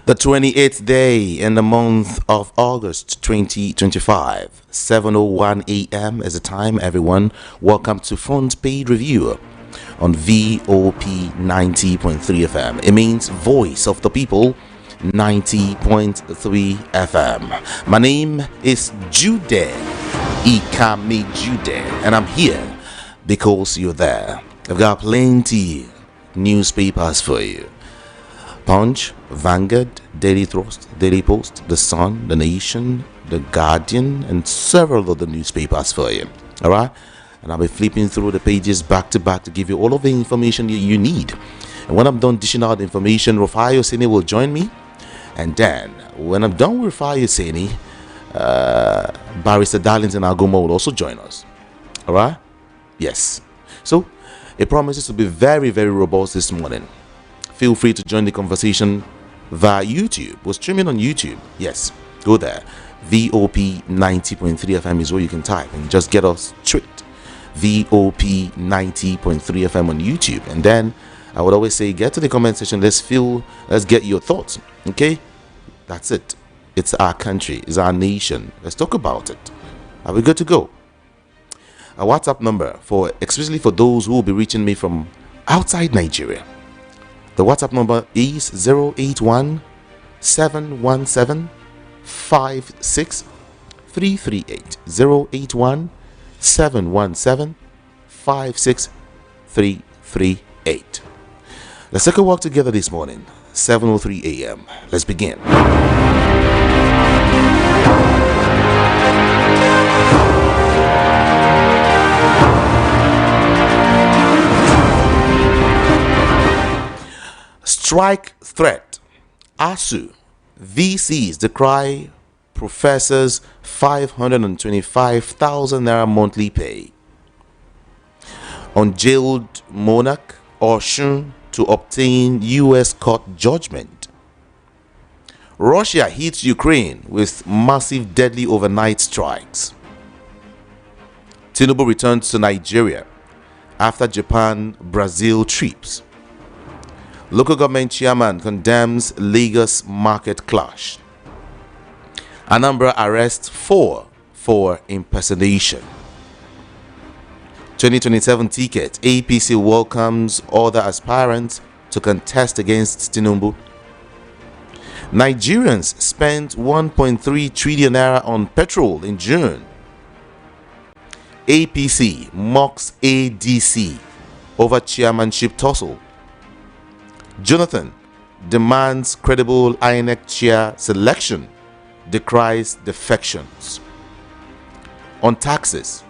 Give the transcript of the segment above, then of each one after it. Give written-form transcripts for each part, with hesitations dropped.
The 28th day in the month of August 2025, 7:01 a.m. is the time, everyone. Welcome to Front Page Review on VOP 90.3 FM. It means Voice of the People 90.3 FM. My name is Jude Ikame Jude, and I'm here because you're there. I've got plenty newspapers for you. Punch, Vanguard, Daily Trust, Daily Post, The Sun, The Nation, The Guardian, and several other newspapers for you. Alright? And I'll be flipping through the pages back to back to give you all of the information you need. And when I'm done dishing out the information, Rufai Oseni will join me. And then, when I'm done with Rufai Oseni, Barrister Darlington Agoma will also join us. Alright? Yes. So, it promises to be very, very robust this morning. Feel free to join the conversation via YouTube. We're streaming on YouTube. Yes, go there. VOP 90.3 FM is where you can type and just get us straight. VOP 90.3 FM on YouTube. And then I would always say, get to the comment section. Let's get your thoughts. Okay? That's it. It's our country. It's our nation. Let's talk about it. Are we good to go? A WhatsApp number especially for those who will be reaching me from outside Nigeria. The WhatsApp number is 081 717 56338. 081 717 56338. Let's take a walk together this morning. 7:03 a.m. Let's begin. Strike threat. ASU. VCs decry professors 525,000 naira monthly pay. Unjailed monarch Oshun to obtain U.S. court judgment. Russia hits Ukraine with massive deadly overnight strikes. Tinubu returns to Nigeria after Japan-Brazil trips. Local government chairman condemns Lagos market clash. Anambra arrests 4 for impersonation. 2027 ticket. APC welcomes other aspirants to contest against Tinubu. Nigerians spent 1.3 trillion naira on petrol in June. APC mocks ADC over chairmanship tussle. Jonathan demands credible INEC chair selection, decries defections. On taxes,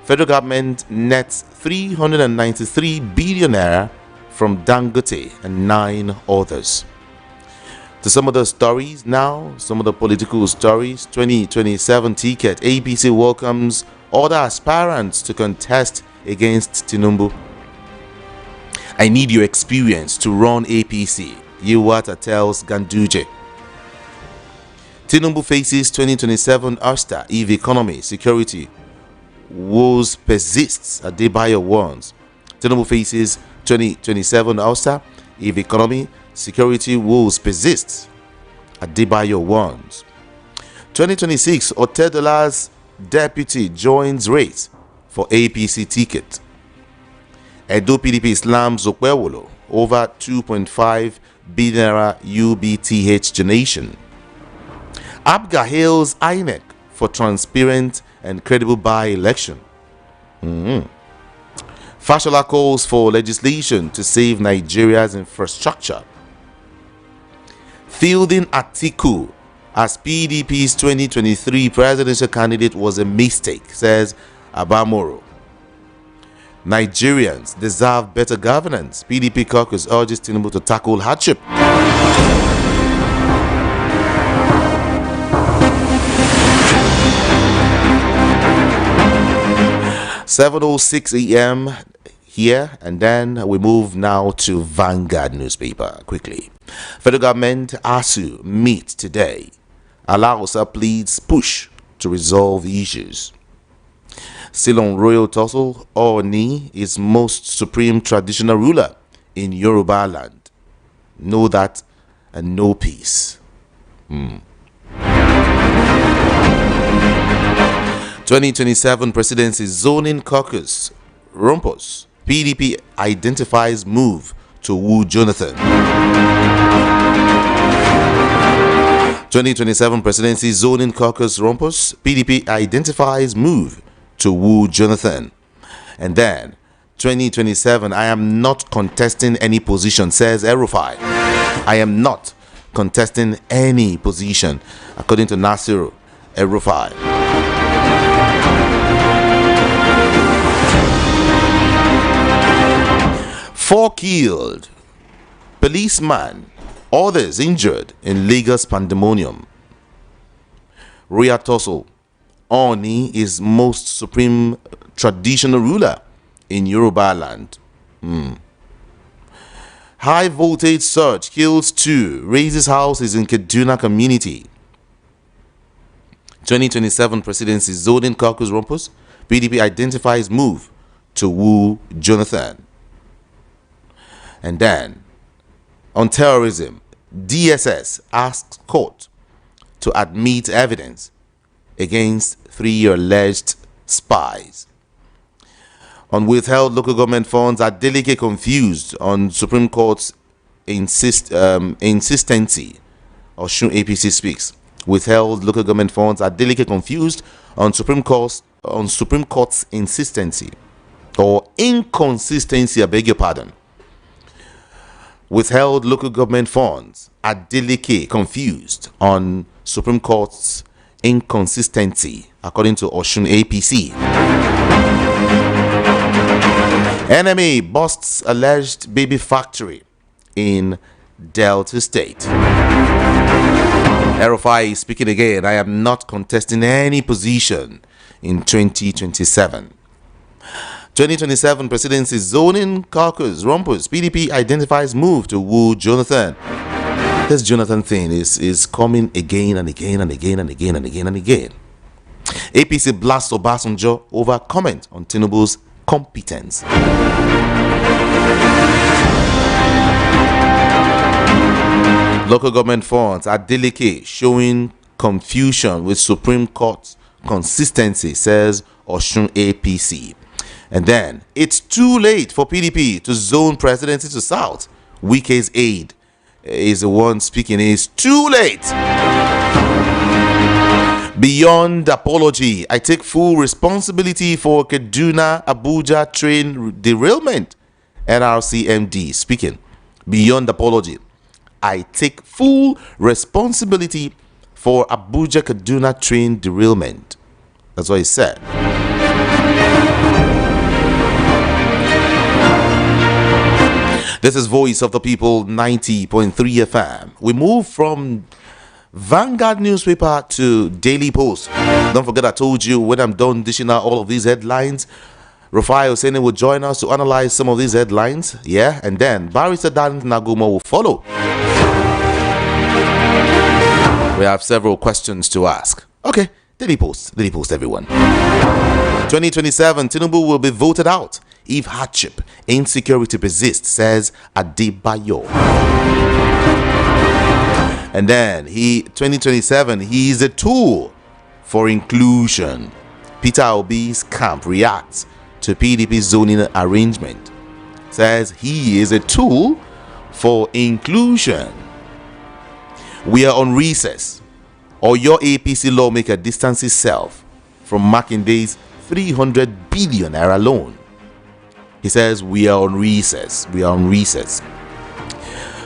federal government nets 393 billion naira from Dangote and 9 others. To some of the stories now, some of the political stories. 2027 ticket. APC welcomes other aspirants to contest against Tinubu. I need your experience to run APC, Yewata tells Ganduje. Tinubu faces 2027 Ulster if economy, security woes persists, Adebayo warns. Tinubu faces 2027 Ulster if economy, security woes persists, Adebayo warns. 2026 Otedola's deputy joins race for APC ticket. Edo PDP slams Okwewolo over 2.5 billion naira UBTH donation. APGA hails INEC for transparent and credible by-election. Fashola calls for legislation to save Nigeria's infrastructure. Fielding Atiku as PDP's 2023 presidential candidate was a mistake, says Abamoro. Nigerians deserve better governance. PDP caucus urges Tinubu to tackle hardship. 7:06 a.m. here, and then we move now to Vanguard newspaper quickly. Federal government ASU meet today. Alausa pleads push to resolve issues. Still on royal tussle, Oni is most supreme traditional ruler in Yoruba land. Know that and no peace. Hmm. 2027 Presidency Zoning Caucus. Rumpus. PDP identifies move to woo Jonathan. 2027 Presidency Zoning Caucus Rumpus. PDP identifies move to woo Jonathan. And then 2027, I am not contesting any position, says El-Rufai. I am not contesting any position, according to Nasiru El-Rufai. Four killed, policeman, others injured in Lagos pandemonium. Royal tussle. Oni is most supreme traditional ruler in Yoruba land. High voltage surge kills 2, raises houses in Kaduna community. 2027 Presidency Zoning Caucus Rumpus. PDP identifies move to woo Jonathan. And then, on terrorism, DSS asks court to admit evidence against 3 alleged spies. On withheld local government funds, are delicate confused on Supreme Court's insistency. Osun APC speaks. Withheld local government funds are delicate confused on Supreme Court's insistency or inconsistency. I beg your pardon. Withheld local government funds are delicate confused on Supreme Court's inconsistency, according to Osun APC. Enemy busts alleged baby factory in Delta State. El-Rufai is speaking again. I am not contesting any position in 2027. 2027 Presidency Zoning Caucus Rumpus. PDP identifies move to woo Jonathan. This Jonathan thing is coming again and again and again and again and again and again. APC blasts Obasanjo over comment on Tinubu's competence. Local government funds are delicate, showing confusion with Supreme Court's consistency, says Osun APC. And then, it's too late for PDP to zone presidency to South. Wike's aide is the one speaking. It's too late. Beyond apology, I take full responsibility for Kaduna Abuja train derailment. NRC MD speaking. Beyond apology, I take full responsibility for Abuja Kaduna train derailment. That's what he said. This is Voice of the People 90.3 FM. We move from Vanguard newspaper to Daily Post. Don't forget I told you when I'm done dishing out all of these headlines, Rufai Hosseini will join us to analyze some of these headlines. Yeah, and then Barrister Darlington Aguma will follow. We have several questions to ask. Okay, Daily Post everyone. 2027, Tinubu will be voted out if hardship, insecurity persists, says Adebayo. And then 2027, he is a tool for inclusion. Peter Obi's camp reacts to PDP zoning arrangement. Says he is a tool for inclusion. We are on recess, or your APC lawmaker distances self from Makinde's 300 billion naira loan. He says we are on recess.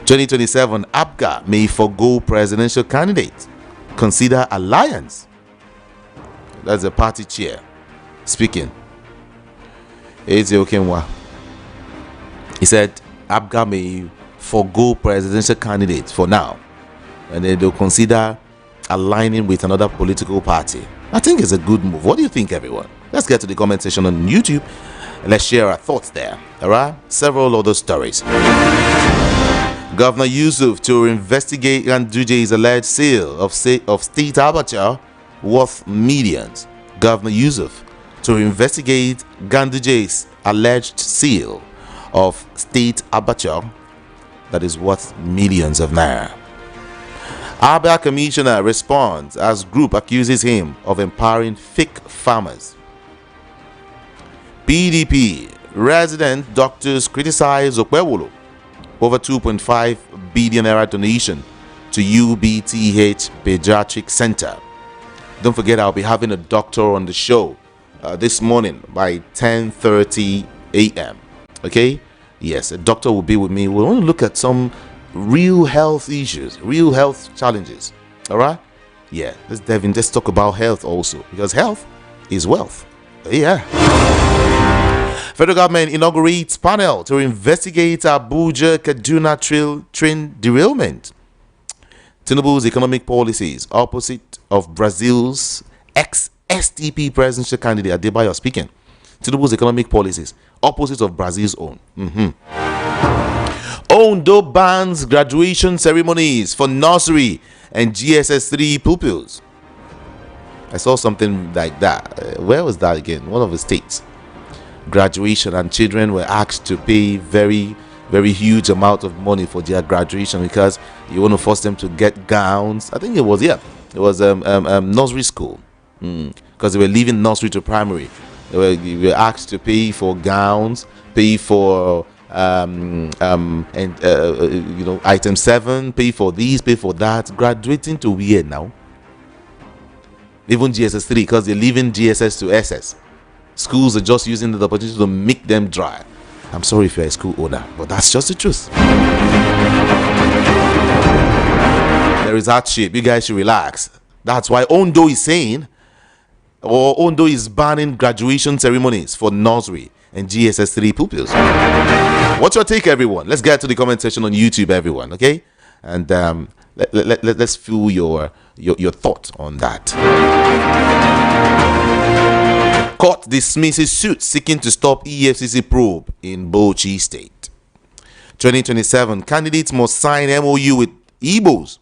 2027, APGA may forgo presidential candidate. Consider alliance. That's the party chair speaking. Eze Okenwa. He said APGA may forgo presidential candidate for now, and then they'll consider aligning with another political party. I think it's a good move. What do you think, everyone? Let's get to the comment section on YouTube and let's share our thoughts there. Alright? Several other stories. Governor Yusuf to investigate Ganduje's alleged sale of state aperture worth millions. Governor Yusuf to investigate Ganduje's alleged sale of state aperture that is worth millions of naira. Abia commissioner responds as group accuses him of empowering fake farmers. PDP resident doctors criticize Okwewolo over 2.5 billion naira donation to UBTH Pediatric Center. Don't forget, I'll be having a doctor on the show this morning by 10:30 a.m. Okay? Yes, a doctor will be with me. We want to look at some real health issues, real health challenges. All right? Yeah, let's dive in. Let's talk about health also, because health is wealth. Yeah. Federal government inaugurates panel to investigate Abuja Kaduna train derailment. Tinubu's economic policies opposite of Brazil's ex-SDP presidential candidate Adebayo speaking. Tinubu's economic policies opposite of Brazil's own. Ondo bans graduation ceremonies for nursery and GSS 3 pupils. I saw something like that. Where was that again? One of the states. Graduation, and children were asked to pay very huge amount of money for their graduation because you want to force them to get gowns. I think it was nursery school, because they were leaving nursery to primary. They were asked to pay for gowns, pay for item 7, pay for this, pay for that. Graduating to where now? Even GSS 3, because they're leaving GSS to SS. Schools are just using the opportunity to make them dry. I'm sorry if you're a school owner, but that's just the truth. There is hardship. You guys should relax. That's why Ondo is saying, or Ondo is banning graduation ceremonies for nursery and GSS 3 pupils. What's your take, everyone? Let's get to the comment section on YouTube, everyone, okay? And let's feel your thoughts on that. Court dismisses suit seeking to stop EFCC probe in Bauchi State. 2027 candidates must sign MOU with Igbos.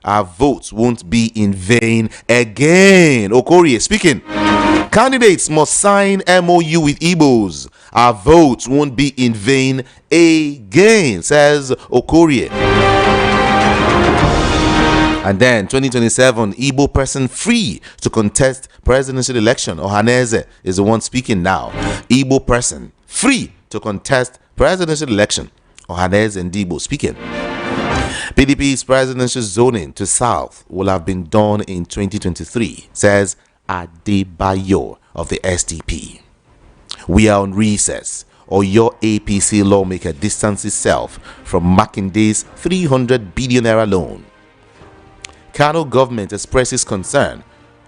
Our votes won't be in vain again. Okorie speaking. Candidates must sign MOU with Igbos. Our votes won't be in vain again, says Okorie. And then 2027, Igbo person free to contest presidential election. Ohaneze is the one speaking now. Igbo person free to contest presidential election. Ohaneze and Igbo speaking. PDP's presidential zoning to South will have been done in 2023, says Adebayo of the SDP. We are on recess, or your APC lawmaker distances self from Makinde's 300 billion naira loan. Kano government expresses concern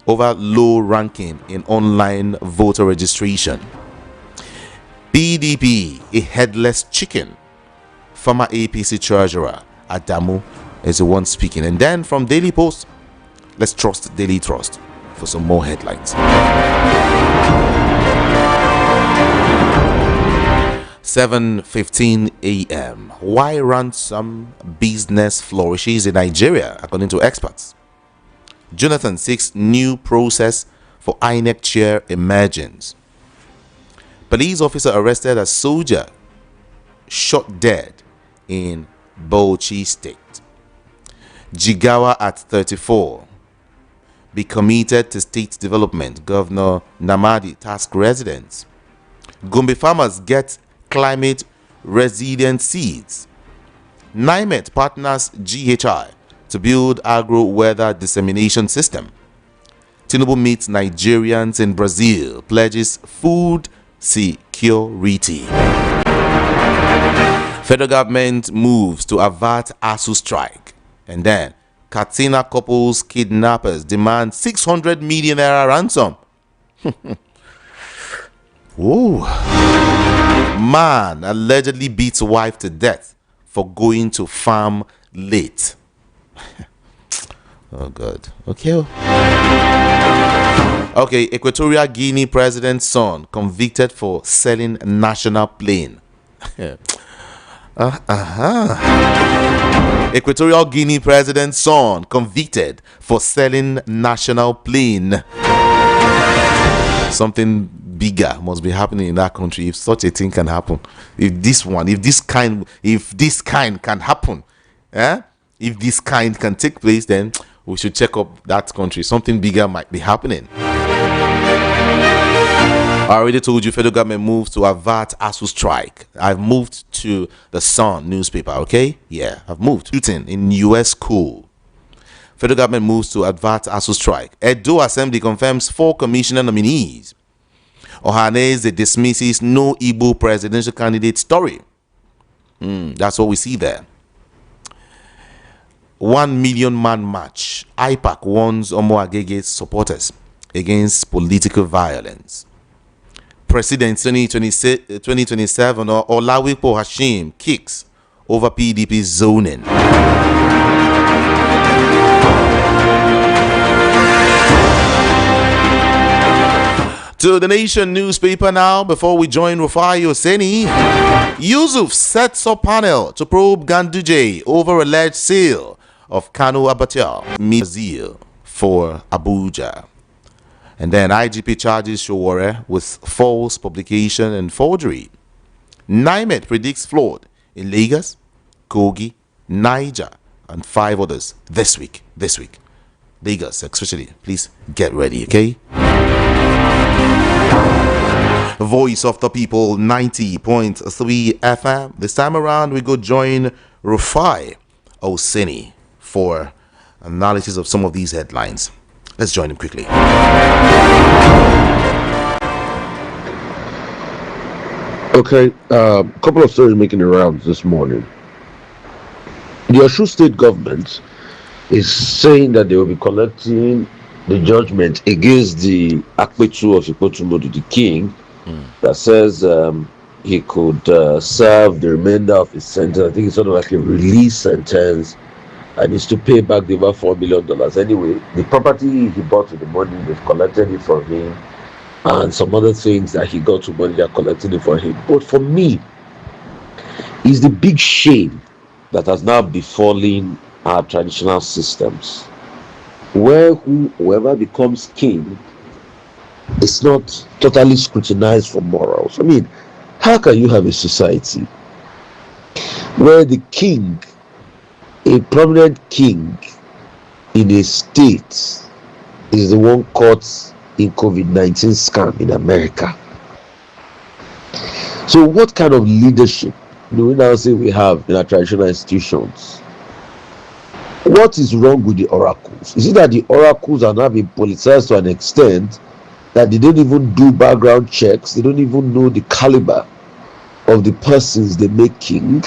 over low ranking in online voter registration. PDP, a headless chicken. Former APC treasurer Adamu is the one speaking. And then from Daily Post, let's trust Daily Trust for some more headlines. 7:15 a.m. Why ransom business flourishes in Nigeria, according to experts. Jonathan seeks new process for INEC chair emergence. Police officer arrested as soldier shot dead in Bauchi State. Jigawa at 34. Be committed to state development. Governor Namadi task residents. Gombe farmers get climate resilient seeds. NIMET partners GHI to build agro-weather dissemination system. Tinubu meets Nigerians in Brazil, pledges food security. Federal government moves to avert ASU strike. And then, Katsina couple's kidnappers demand 600 million naira ransom. Ooh. Man allegedly beats wife to death for going to farm late. Oh God. Okay. Equatorial Guinea president's son convicted for selling national plane. Equatorial Guinea president's son convicted for selling national plane. Something bigger must be happening in that country if such a thing can happen. If this kind can happen, If this kind can take place, then we should check up that country. Something bigger might be happening. I already told you federal government moved to avert ASU strike. I've moved to the Sun newspaper, okay? Yeah, I've moved. Shooting in US school. Federal government moves to avert ASU strike. Edo Assembly confirms 4 commissioner nominees. Ohaneze dismisses no Igbo presidential candidate story. That's what we see there. 1 million man march. IPAC warns Omo Agege's supporters against political violence. President 2027 or Olawipo Hashim kicks over PDP zoning. To the Nation newspaper now, before we join Rufai Oseni. Yusuf sets up panel to probe Ganduje over alleged sale of Kano Abacha Mizil for Abuja. And then IGP charges Showore with false publication and forgery. NIMET predicts flood in Lagos, Kogi, Niger, and 5 others this week. Lagos especially. Please get ready, okay? Voice of the People 90.3 FM. This time around, we go join Rufai Oseni for analysis of some of these headlines. Let's join him quickly. Okay, couple of stories making the rounds this morning. The Osun state government is saying that they will be collecting the judgment against the Akpetu of Ikotumodu, the king, that says he could serve the remainder of his sentence. I think it's sort of like a release sentence, and is to pay back the over $4 million. Anyway, the property he bought with the money, they've collected it from him, and some other things that he got with money, they're collecting it for him. But for me, is the big shame that has now befallen our traditional systems, where whoever becomes king is not totally scrutinized for morals. I mean, how can you have a society where the king, a prominent king in a state, is the one caught in COVID-19 scam in America? So what kind of leadership do we now say we have in our traditional institutions? What is wrong with the oracles? Is it that the oracles are now being politicized to an extent that they don't even do background checks? They don't even know the caliber of the persons they make king?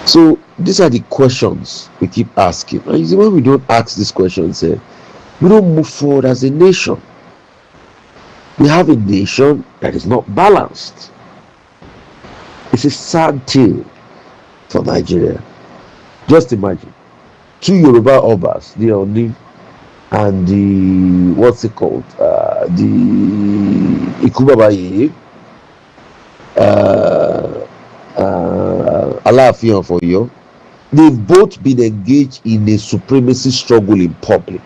So these are the questions we keep asking. And you see, when we don't ask these questions, we don't move forward as a nation. We have a nation that is not balanced. It's a sad tale for Nigeria. Just imagine 2 Yoruba Obas, the Oni and the, what's it called, the Ikubabaye, Alaafin of Oyo. They've both been engaged in a supremacy struggle in public.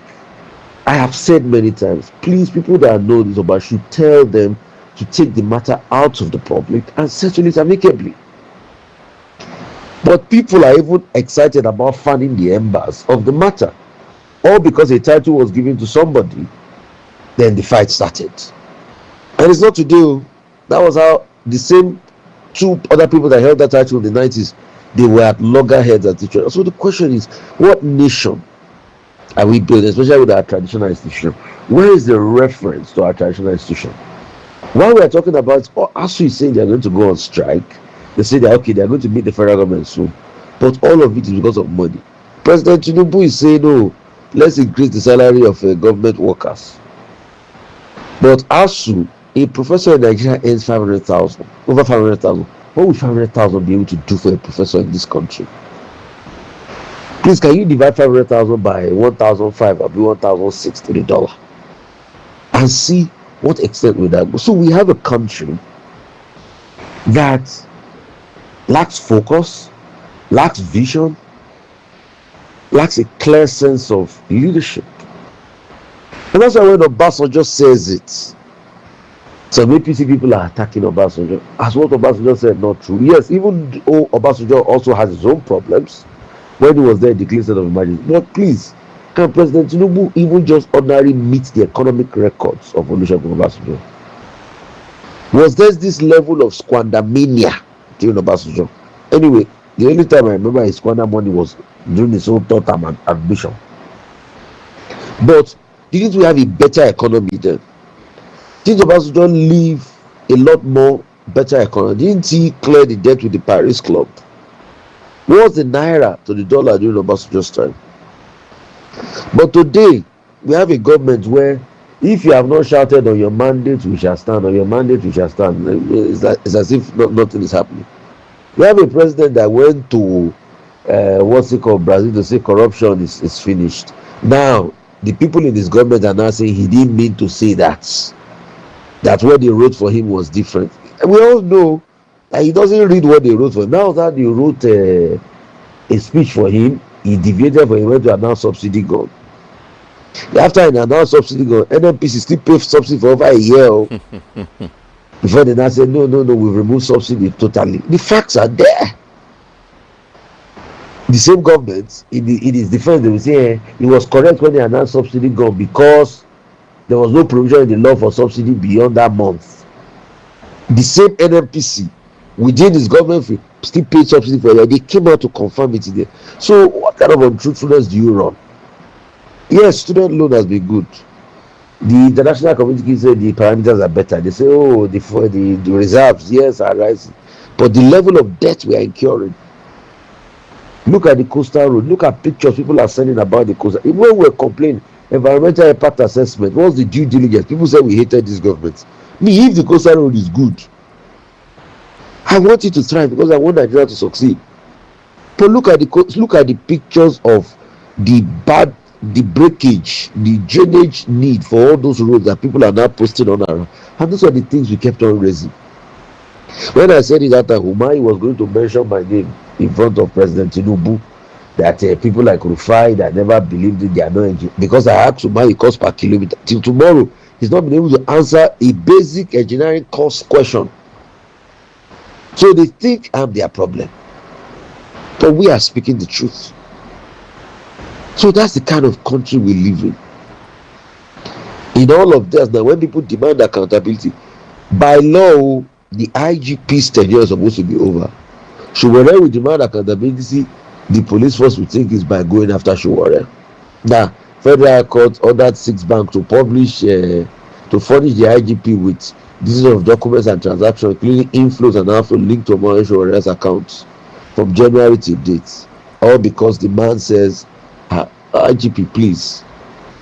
I have said many times, please, people that know this about should tell them to take the matter out of the public and settle it amicably. But people are even excited about fanning the embers of the matter, all because a title was given to somebody. Then the fight started, and it's not today. That was how the same 2 other people that held that title in the 90s, they were at loggerheads at each other. So the question is, what nation are we building, especially with our traditional institution? Where is the reference to our traditional institution? While we are talking about, ASU is saying they are going to go on strike, they say that okay, they are going to meet the federal government soon, but all of it is because of money. President Tinubu is saying, no, let's increase the salary of government workers. But ASU, a professor in Nigeria earns 500,000, over 500,000. What would 500,000 be able to do for a professor in this country? Please, can you divide 500,000 by 1,500 or be 1,060 $1, and see what extent will that go? So we have a country that lacks focus, lacks vision, lacks a clear sense of leadership. And that's why when Obasanjo says it, some APC people are attacking Obasanjo. As what Obasanjo said, not true. Yes, even though Obasanjo also has his own problems, when he was there, declared state of emergency. But please, can President Tinubu even just ordinarily meet the economic records of Olusegun Obasanjo? Was there this level of squandermania during Obasanjo? Anyway, the only time I remember he squandered money was during his own third term ambition. But didn't we have a better economy then? Didn't Obasanjo leave a lot more better economy? Didn't he clear the debt with the Paris Club? What was the naira to the dollar during Obasanjo's time? But today, we have a government where if you have not shouted on your mandate, we shall stand. On your mandate, we shall stand. It's as if nothing is happening. We have a president that went to what's it called, Brazil, to say corruption is finished. Now, the people in this government are now saying he didn't mean to say that. That what they wrote for him was different. And we all know that he doesn't read what they wrote for him. Now that they wrote a speech for him, he deviated for him, went to announce subsidy gone. After an announced subsidy gone, NNPC still pay subsidy for over a year before they now say no, we've removed subsidy totally. The facts are there. The same government, in his defense, they will say it was correct when they announced subsidy gone because there was no provision in the law for subsidy beyond that month. The same NNPC within his government still paid subsidy for a year. They came out to confirm it today. So what kind of untruthfulness do you run? Yes, student loan has been good. The international community said the parameters are better. They say, oh, the reserves, yes, are rising. But the level of debt we are incurring. Look at the coastal road. Look at pictures people are sending about the coastal. Even when we're complaining, environmental impact assessment, what's the due diligence? People say we hated this government. Me, if the coastal road is good, I want it to thrive because I want Nigeria to succeed. But look at the pictures of the breakage, the drainage need for all those roads that people are now posting on around. And those are the things we kept on raising. When I said it that time, Umari was going to mention my name in front of President Tinubu, that people like Rufai that never believed in their knowledge, because I asked Umari cost per kilometer. Till tomorrow, he's not been able to answer a basic engineering cost question. So they think I'm their problem. But we are speaking the truth. So that's the kind of country we live in. In all of this, now when people demand accountability, by law, the IGP's tenure is supposed to be over. Showore will demand accountability, the police force will think is by going after Showore. Now, Federal Court ordered 6 banks to publish, to furnish the IGP with details of documents and transactions, including inflows and outflows linked to Omar Showore's accounts from January to date. All because the man says, IGP, please,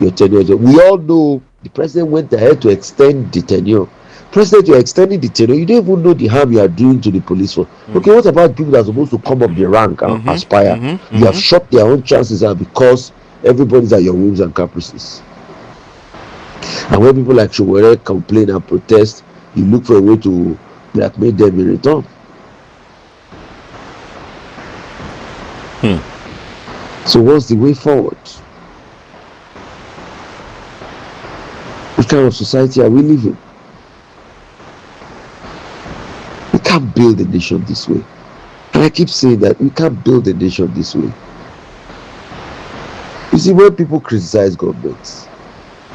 your tenure. We all know the president went ahead to extend the tenure. President, you're extending the tenure. You don't even know the harm you are doing to the police force. Okay, what about people that are supposed to come up the rank and aspire? You have shot their own chances out because everybody's at your whims and caprices. And when people like Showore complain and protest, you look for a way to blackmail them in return. So what's the way forward? What kind of society are we living? We can't build a nation this way. And I keep saying that we can't build a nation this way. You see, when people criticize governments,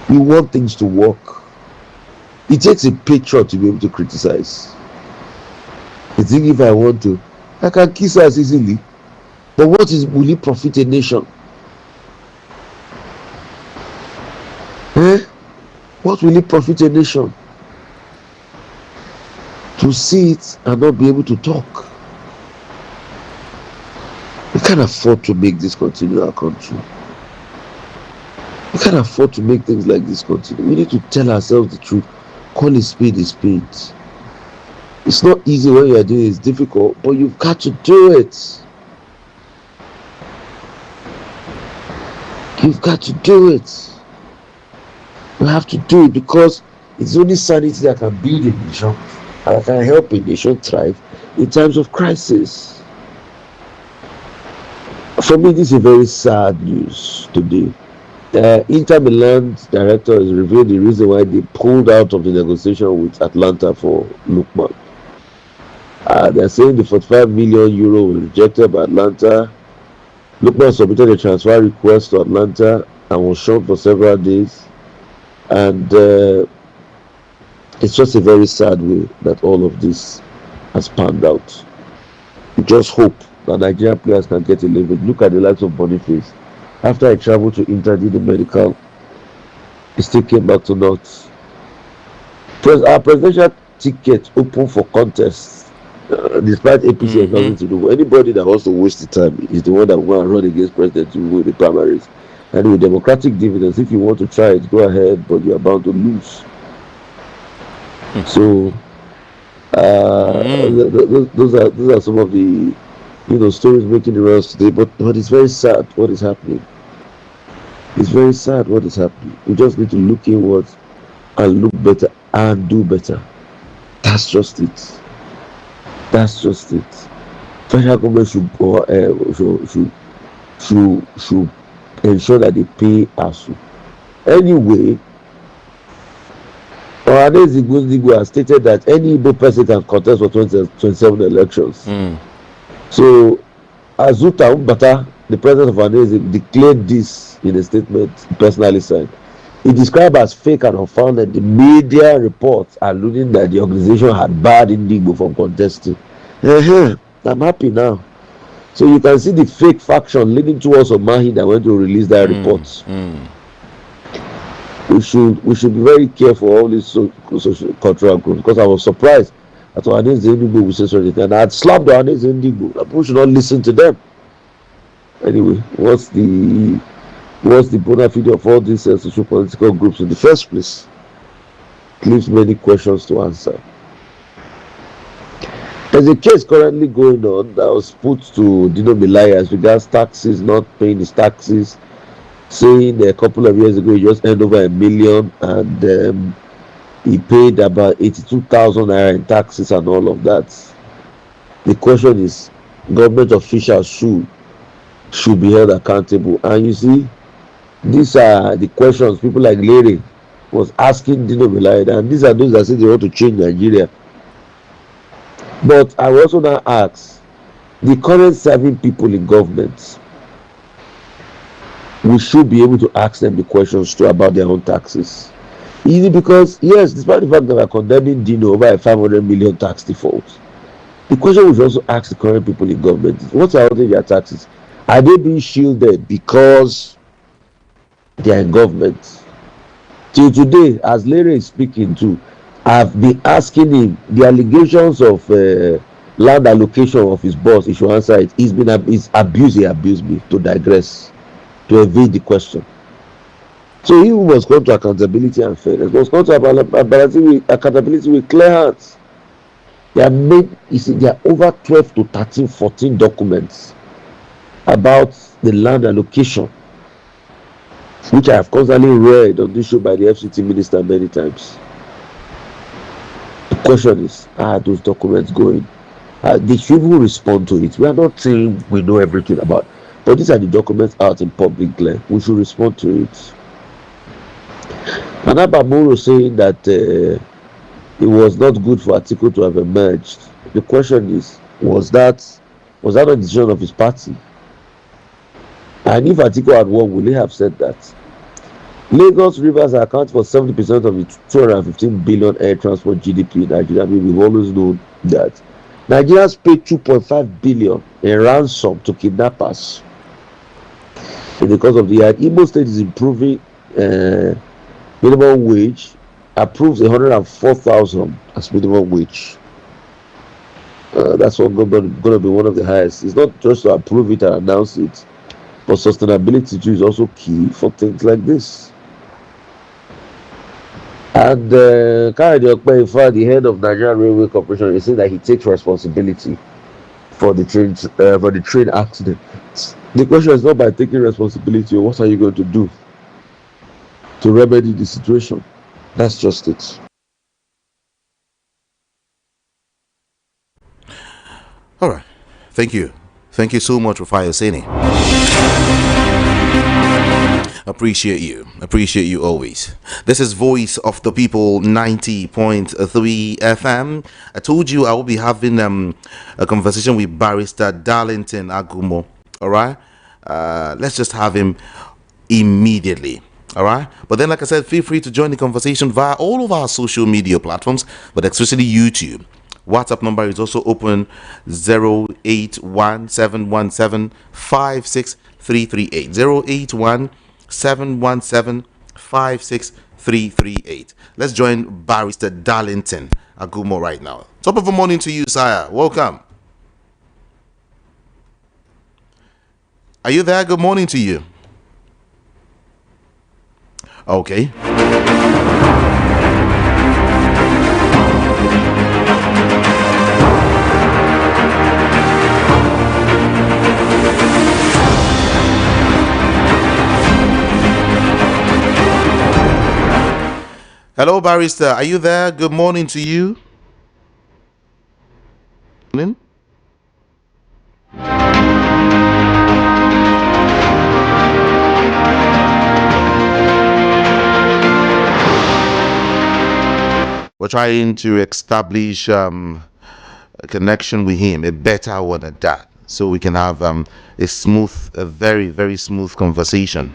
we want things to work. It takes a patriot to be able to criticize. I think if I want to, I can kiss us easily. But will it profit a nation? What will it profit a nation? To see it and not be able to talk. We can't afford to make this continue in our country. We can't afford to make things like this continue. We need to tell ourselves the truth. Call a spade a spade. It's not easy when you are doing it. It's difficult, but you've got to do it. You've got to do it. You have to do it because it's only sanity that can build a nation and that can help a nation thrive in times of crisis. For me, this is a very sad news today. Inter Milan's director has revealed the reason why they pulled out of the negotiation with Atlanta for Lookman. They're saying the 45 million euro was rejected by Atlanta Lukman submitted a transfer request to Atlanta and was shown for several days. And it's just a very sad way that all of this has panned out. We just hope that Nigerian players can get a living. Look at the likes of Boniface. After I traveled to Inter, did the medical, he still came back to North. Our presidential ticket open for contest, despite APC and nothing to do. Anybody that wants to waste the time is the one that will run against President Tinubu in the primaries. And with democratic dividends, if you want to try it, go ahead, but you are bound to lose. So those are some of the stories making the rounds today. But it's very sad what is happening. It's very sad what is happening. We just need to look inward and look better and do better. That's just it. That's just it. Federal government should ensure that they pay ASU. Anyway, Ohaneze Igbo has stated that any Igbo person can contest for 2027 elections. So, Azuta Umbata, the president of Ohaneze, declared this in a statement personally signed. He described as fake and unfounded the media reports alluding that the organization had barred Igbo from contesting. I'm happy now. So you can see the fake faction leading towards Omahi that went to release that report. We should be very careful all these social cultural groups, because I was surprised that Ohaneze Igbo would say something, and I had slapped Ohaneze Igbo. People should not listen to them. Anyway, what's the bona fide of all these social political groups in the first place? It leaves many questions to answer. There's a case currently going on that was put to Dino Melaya as regards taxes, not paying his taxes, saying a couple of years ago he just earned over $1 million and he paid about 82,000 naira in taxes and all of that. The question is, government officials should be held accountable. And you see, these are the questions people like Larry was asking Dino Melaya, and these are those that say they want to change Nigeria. But I will also now ask the current serving people in government, we should be able to ask them the questions too about their own taxes. Easy, because yes, despite the fact that we are condemning Dino over a 500 million tax default, the question we should also ask the current people in government is, what are their taxes? Are they being shielded because they are in government? Till today, as Larry is speaking to, I've been asking him the allegations of land allocation of his boss. He should answer it. He abused me, to digress, to evade the question. So he must come to accountability and fairness. Must come to accountability with clear hands. There are over 12 to 13, 14 documents about the land allocation, which I have constantly read on this show by the FCT minister many times. The question is, are those documents going? They should even respond to it. We are not saying we know everything about it, but these are the documents out in public glare. We should respond to it. Anaba Moro saying that it was not good for Atiku to have emerged. The question is, was that a decision of his party? And if Atiku had won, would he have said that? Lagos Rivers account for 70% of the 215 billion air transport GDP in Nigeria. I mean, we've always known that. Nigerians paid 2.5 billion in ransom to kidnappers. And because of the year, Imo State is improving minimum wage, approves 104,000 as minimum wage. That's going to be one of the highest. It's not just to approve it and announce it, but sustainability too is also key for things like this. And Kayode Okpeifa, the head of Nigerian Railway Corporation, is saying that he takes responsibility for the train accident. The question is not by taking responsibility, what are you going to do to remedy the situation? That's just it. All right. Thank you. Thank you so much, Rufai Oseni. Appreciate you always. This is Voice of the People 90.3 FM. I told you I will be having a conversation with Barrister Darlington Agumo. All right. let's just have him immediately. All right. But then, like I said, feel free to join the conversation via all of our social media platforms, but especially YouTube. WhatsApp number is also open: 081-717-56338. Let's join Barrister Darlington Agumo right now. Top of the morning to you, sire. Welcome. Are you there? Good morning to you. Okay. Hello, Barrister. Are you there? Good morning to you. Morning. We're trying to establish a connection with him, a better one at that, so we can have a very, very smooth conversation.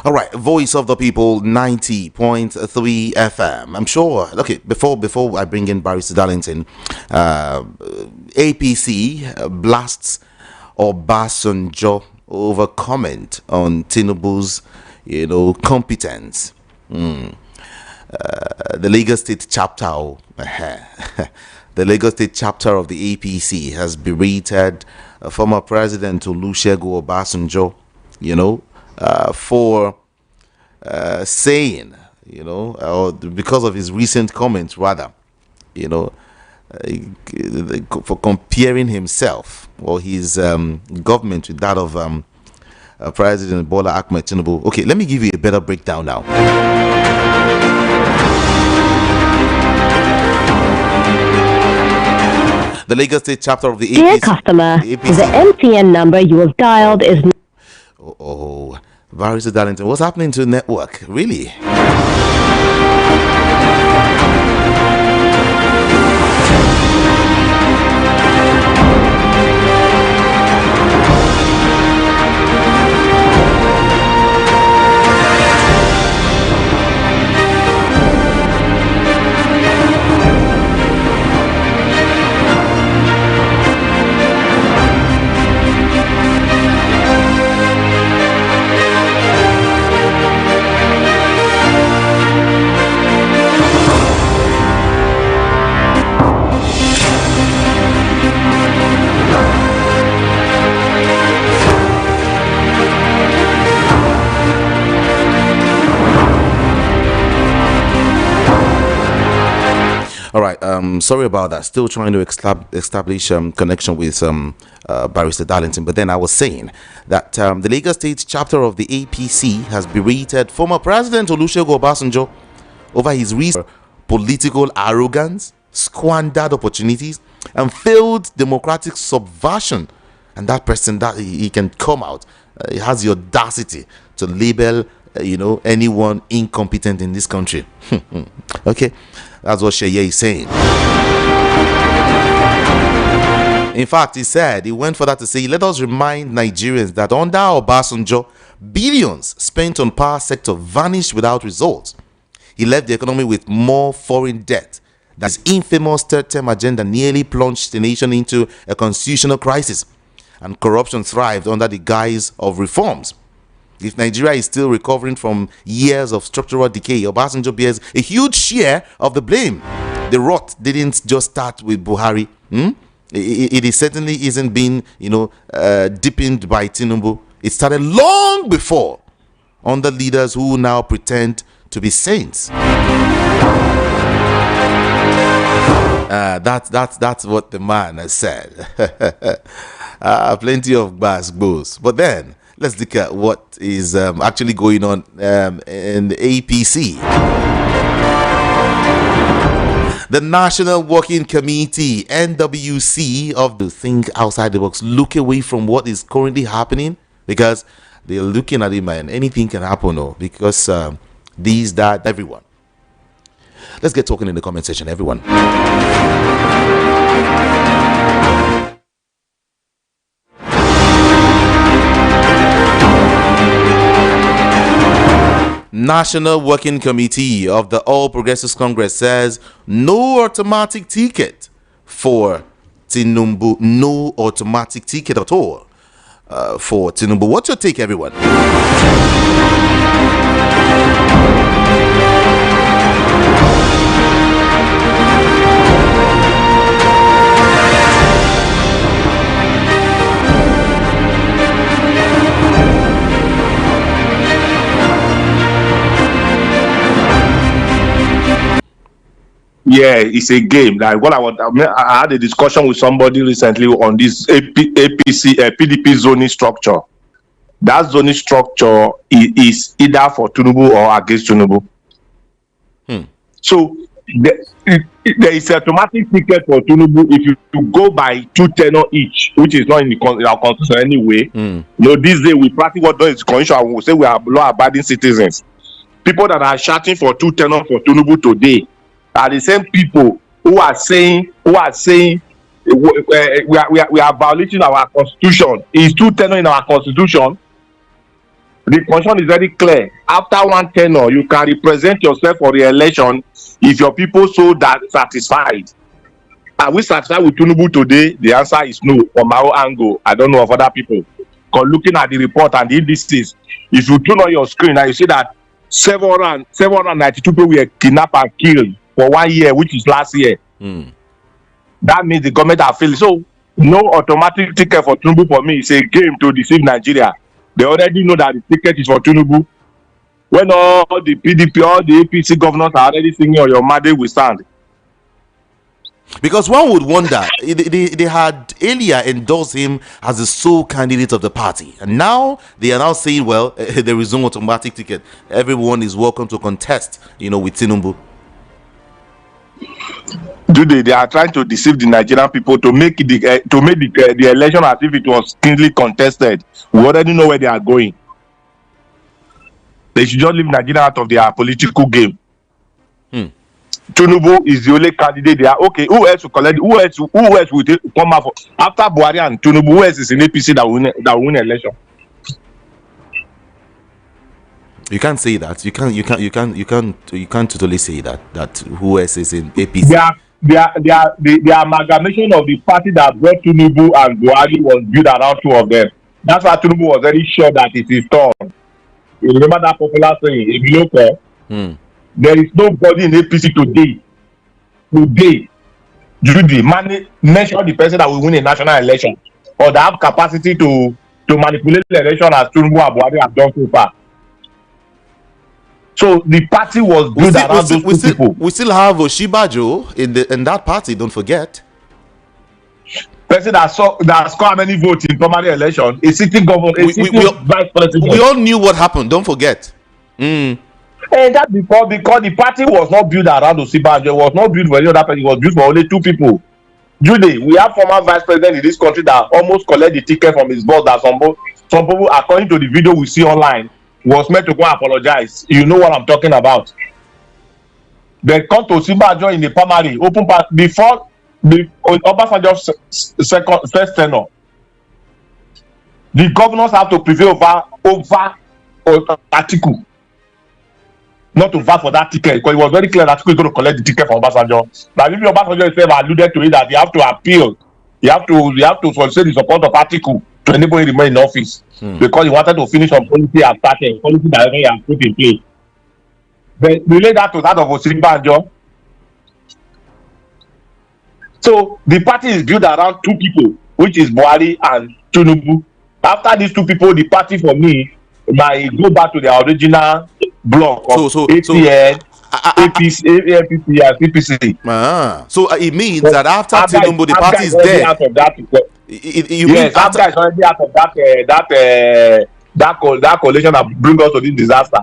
All right, Voice of the People, 90.3 FM. I'm sure. Okay, before I bring in Barrister Darlington, APC blasts Obasanjo over comment on Tinubu's, competence. The Lagos State chapter, the Lagos State chapter of the APC has berated former President Olusegun Obasanjo, for saying, or because of his recent comments, rather, for comparing himself or his government with that of President Bola Ahmed Tinubu. Okay, let me give you a better breakdown now. The Lagos State chapter of the APC. Dear customer, the MTN number you have dialed is... Oh, Barrister Darlington, what's happening to the network? Really? All right. Sorry about that. Still trying to establish connection with Barrister Darlington. But then I was saying that the Lagos State chapter of the APC has berated former President Olusegun Obasanjo over his recent political arrogance, squandered opportunities, and failed democratic subversion. And that person, that he can come out, he has the audacity to label anyone incompetent in this country. Okay, that's what Sheye is saying. In fact, he said, he went further to say, let us remind Nigerians that under Obasanjo, billions spent on power sector vanished without results. He left the economy with more foreign debt. That infamous third-term agenda nearly plunged the nation into a constitutional crisis, and corruption thrived under the guise of reforms. If Nigeria is still recovering from years of structural decay, Obasanjo bears a huge share of the blame. The rot didn't just start with Buhari. It certainly isn't been, deepened by Tinubu. It started long before under leaders who now pretend to be saints. That's what the man has said. Plenty of goes. But then, let's look at what is actually going on in the APC. The National Working Committee, NWC, of the think outside the box, look away from what is currently happening, because they're looking at it, man. Anything can happen, because these, that, everyone. Let's get talking in the comment section, everyone. National Working Committee of the All Progressives Congress says no automatic ticket for Tinubu. No automatic ticket at all for Tinubu. What's your take, everyone? Yeah, it's a game. Like I had a discussion with somebody recently on this APC PDP zoning structure. That zoning structure is either for Tinubu or against Tinubu. So there is a automatic ticket for Tinubu if you go by 2 tenor each, which is not in our constitution anyway. This day we practice what is the constitution. We say we are law-abiding citizens. People that are shouting for 2 tenor for Tinubu today are the same people who are saying we are violating our constitution. Is 2 tenor in our constitution? The constitution is very clear. After 1 tenor, you can represent yourself for the election if your people so that satisfied. Are we satisfied with Tinubu today? The answer is no. From our angle, I don't know of other people. Because looking at the report and the indices, if you turn on your screen and you see that 792 people were kidnapped and killed for 1 year, which is last year. That means the government are failing. So no automatic ticket for Tinubu for me is a game to deceive Nigeria. They already know that the ticket is for Tinubu. When all the PDP, all the APC governors are already singing on your Made we stand. Because one would wonder, they had earlier endorsed him as the sole candidate of the party. And now they are now saying, well, there is no automatic ticket. Everyone is welcome to contest, with Tinubu. They are trying to deceive the Nigerian people to make the election as if it was keenly contested. We already know where they are going. They should just leave Nigeria out of their political game. Tinubu is the only candidate. They are okay. Who else will collect? Who else will come out after Buhari and Tinubu? Who else is in APC that will win election? You can't say that. You can't totally say that who else is in APC. The amalgamation of the party that brought Tinubu and Buhari was built around 2 of them. That's why Tinubu was very sure that it is turn. You remember that popular saying, if you look there is nobody in APC today, Judy, mention the person that will win a national election or that have capacity to manipulate the election as Tinubu and Buhari have done so far. So the party was built around those 2 people. We still have Oshibajo in that party, don't forget. Person that scored how many votes in primary election, a sitting governor, vice president. We all knew what happened, don't forget. And that's because the party was not built around Oshibajo, it was not built for any other person, it was built for only 2 people. Judy, we have former vice president in this country that almost collect the ticket from his boss that some people, according to the video we see online, was meant to go and apologize. You know what I'm talking about. They come to Oshibajo in the primary, open before Obasanjo's first tenure, the governors have to prevail over Atiku, not to vote for that ticket, because it was very clear that Atiku is going to collect the ticket from Obasanjo. Now, even Obasanjo himself alluded to it that you have to appeal, you have to solicit the support of Atiku to enable him to remain in office, because he wanted to finish on policy and started policy that he has put in place. But relate that to that of Osinbajo. So the party is built around two people, which is Buhari and Tinubu. After these two people, the party for me might go back to their original block of APN, APC, APC, and CPC. So it means that after Tinubu, the party is dead. Out of that, yes, after it's already out of that coalition that bring us to this disaster.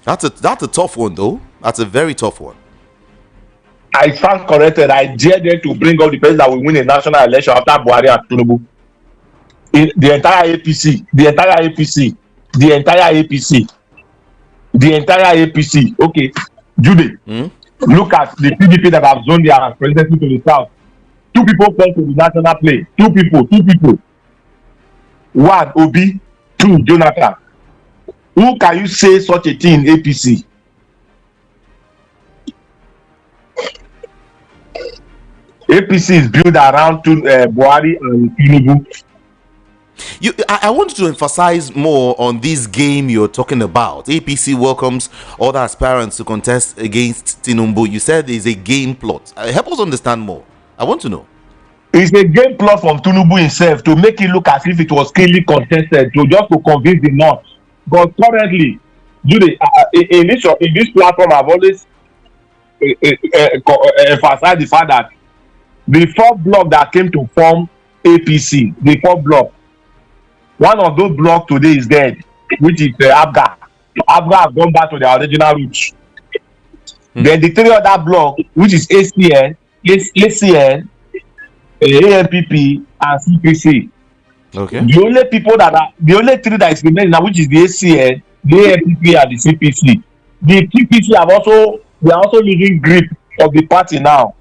That's a tough one, though. That's a very tough one. I stand corrected. I dare them to bring up the person that will win a national election after Buhari and Tinubu. The entire APC, the entire APC, the entire APC, the entire APC. Okay, Jude, look at the PDP that have zoned their presidency to the south. Two people come to the national play. Two people. One, Obi. Two, Jonathan. Who can you say such a thing in APC? APC is built around Buhari and Tinubu. I want to emphasize more on this game you're talking about. APC welcomes other aspirants to contest against Tinubu. You said there's a game plot. Help us understand more. I want to know. It's a game plot from Tinubu himself to make it look as if it was clearly contested, to convince the North. But currently, Judy, in this platform, I've always emphasized the fact that the fourth block that came to form APC, the fourth block, one of those blocks today is dead, which is Abga. Abga have gone back to their original roots. Then the three other blocks, which is ACN, AMPP, and CPC. Okay. The only three that is remaining now, which is the ACN, the AMPP, and the CPC. The CPC they are also losing grip of the party now.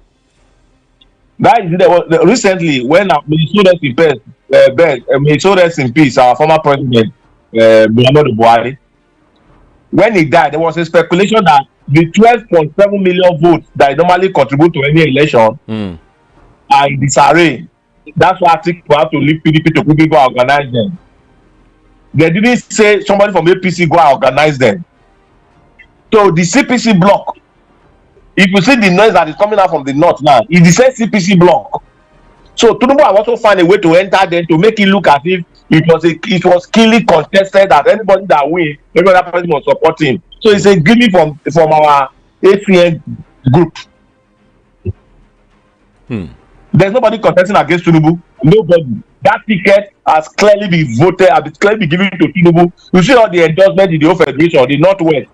That is recently when Minnesota in peace, our former president Muhammadu Buhari, when he died, there was a speculation that the 12.7 million votes that normally contribute to any election are in disarray. That's why I think we have to leave PDP to quickly go organize them. They didn't say somebody from APC go and organize them. So the CPC block, if you see the noise that is coming out from the north now, it's the same CPC block. So Tinubu have also found a way to enter them to make it look as if it was clearly contested, that anybody that wins, every other person was supporting him. So it's a gimmick from our ACN group. There's nobody contesting against Tinubu. Nobody. That ticket has clearly been voted, has clearly been given to Tinubu. You see all the endorsement in the whole federation, the northwest,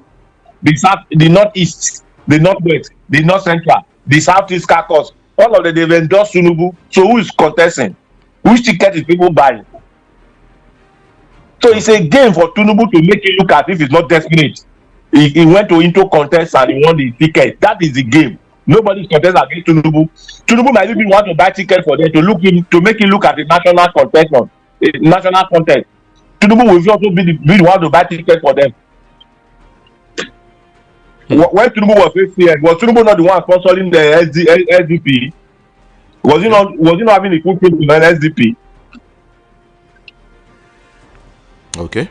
the south, the northeast, the northwest, the north central, the southeast caucus. All of them, they've endorsed Tinubu. So who is contesting? Which ticket is people buying? So it's a game for Tinubu to make it look as if it's not desperate. He went into contest and he won the ticket. That is the game. Nobody's contesting against Tinubu. Tinubu might even want to buy tickets for them to make it look at the national contest, national contest. Tinubu will also be the one to buy tickets for them. When Tinubu was ACN, was Tinubu not the one sponsoring the SDP? Was he not having a footprint in an SDP? Okay.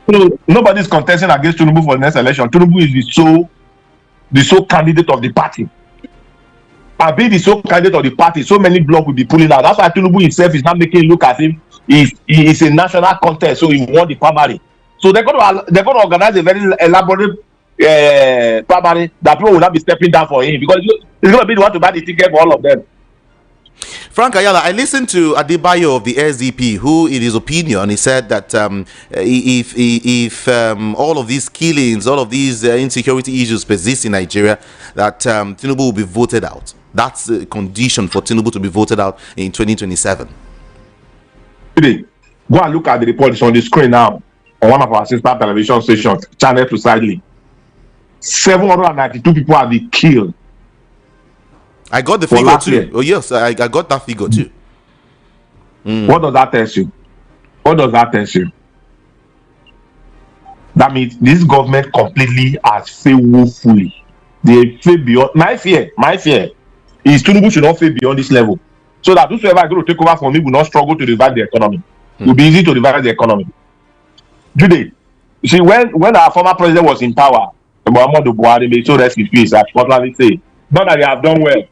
So nobody's contesting against Tinubu for the next election. Tinubu is the sole candidate of the party. And being the sole candidate of the party, so many blocks will be pulling out. That's why Tinubu himself is not making it look as if he is a national contest, so he won the primary. So they're going to organize a very elaborate primary that people will not be stepping down for him, because he's going to be the one to buy the ticket for all of them. Frank Ayala, I listened to Adebayo of the SDP, who, in his opinion, he said that if all of these killings, all of these insecurity issues persist in Nigeria, that Tinubu will be voted out. That's the condition for Tinubu to be voted out in 2027. Today, go and look at the report. It's on the screen now on one of our sister television stations, channel precisely. 792 people have been killed. I got the For figure last too. year. Oh yes, I got that figure too. What does that tell you? What does that tell you? That means this government completely has failed woefully. They fail beyond. My fear is Tinubu should not fail beyond this level, so that whosoever is going to take over from me will not struggle to revive the economy. It will be easy to revive the economy. Today, you see, when our former president was in power, Muhammadu Buhari, may so rest in peace, as popularly say, not that they have done well,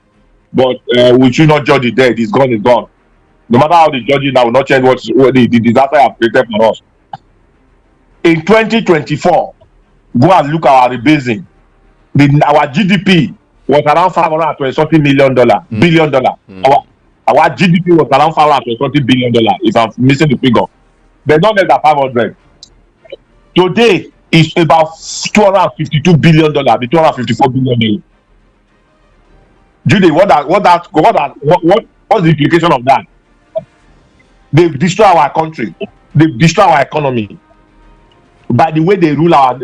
but we should not judge it dead. It's gone, it's gone. No matter how they judge it now, will not change what the disaster have created for us. In 2024, go and look at our rebasing. Our GDP was around $520 million, billion dollar. Our GDP was around $520 billion, if I'm missing the figure. There's not less than 500. Today is about $252 billion, the $254 billion. Judy, what's the implication of that? They've destroyed our country. They've destroyed our economy. By the way they rule by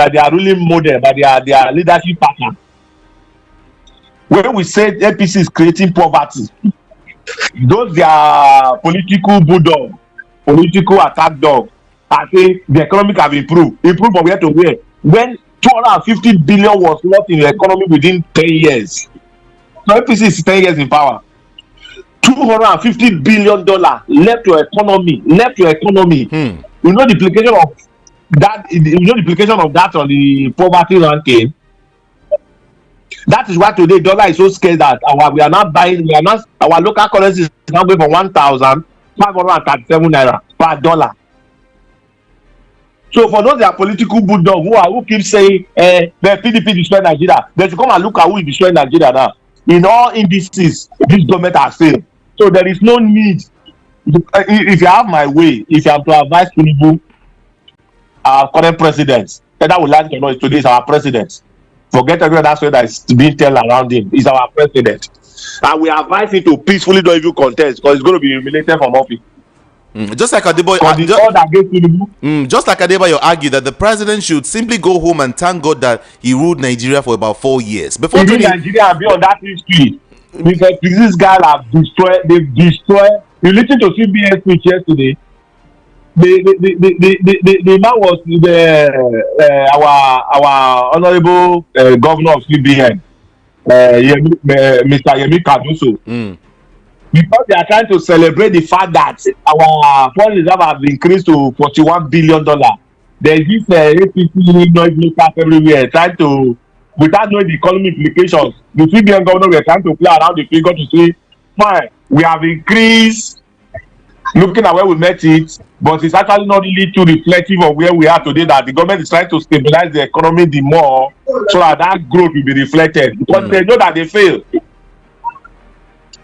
their ruling model, by their leadership pattern. When we say APC is creating poverty, those their political bulldog, political attack dog, are saying the economic have improved. Improved from where to where? When 250 billion was lost in the economy within 10 years. So APC is 10 years in power. $250 billion left your economy. You know the implication of that. You know the implication of that on the poverty ranking. That is why today dollar is so scarce that our local currency is now going for 1,537 naira per dollar. So for those that are political bulldog who keep saying the PDP destroyed Nigeria, they should come and look at who is destroying Nigeria now. In all indices, this government has failed. So there is no need. If you have my way, if you have to advise Tinubu, our current president, that would like to know today is our president. Forget everyone that's that is being told around him. He's our president. And we advise him to peacefully don't even contest because it's going to be humiliated from office. Just like Adeboye, just like Adebayo argued that the president should simply go home and thank God that he ruled Nigeria for about 4 years. Before Nigeria be on that history, because this guy have destroyed. They've destroyed. You listen to CBS speech yesterday. The man was our honorable governor of CBN, Mr. Yemi Cardoso. Because they are trying to celebrate the fact that our foreign reserve have increased to $41 billion. There is this APC noise makers everywhere trying to, without knowing the economic implications. The CBN governor were trying to play around the figure to say, fine, we have increased, looking at where we met it, but it's actually not really too reflective of where we are today, that the government is trying to stabilize the economy the more so that growth will be reflected. Because they know that they fail.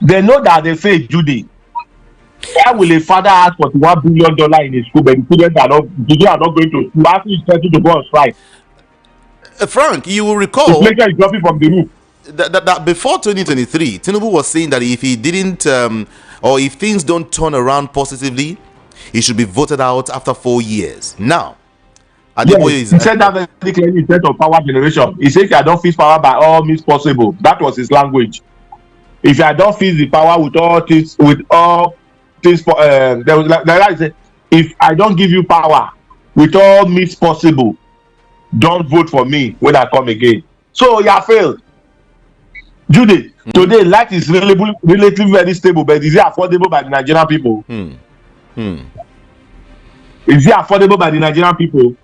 They know that they fail, Judy. Why will a father ask for $1 billion in his school, but the students are not going to school? Asking his person to go on strike. Frank, you will recall the is dropping from the roof. That before 2023, Tinubu was saying that if he didn't, or if things don't turn around positively, he should be voted out after 4 years. Now, he said that very clearly in terms of power generation. He said, I don't fix power by all means possible. That was his language. If I don't feel the power with all things, if I don't give you power with all means possible, don't vote for me when I come again. So you have failed. Judy, today life is relatively very stable, but is it affordable by the Nigerian people? Is it affordable by the Nigerian people?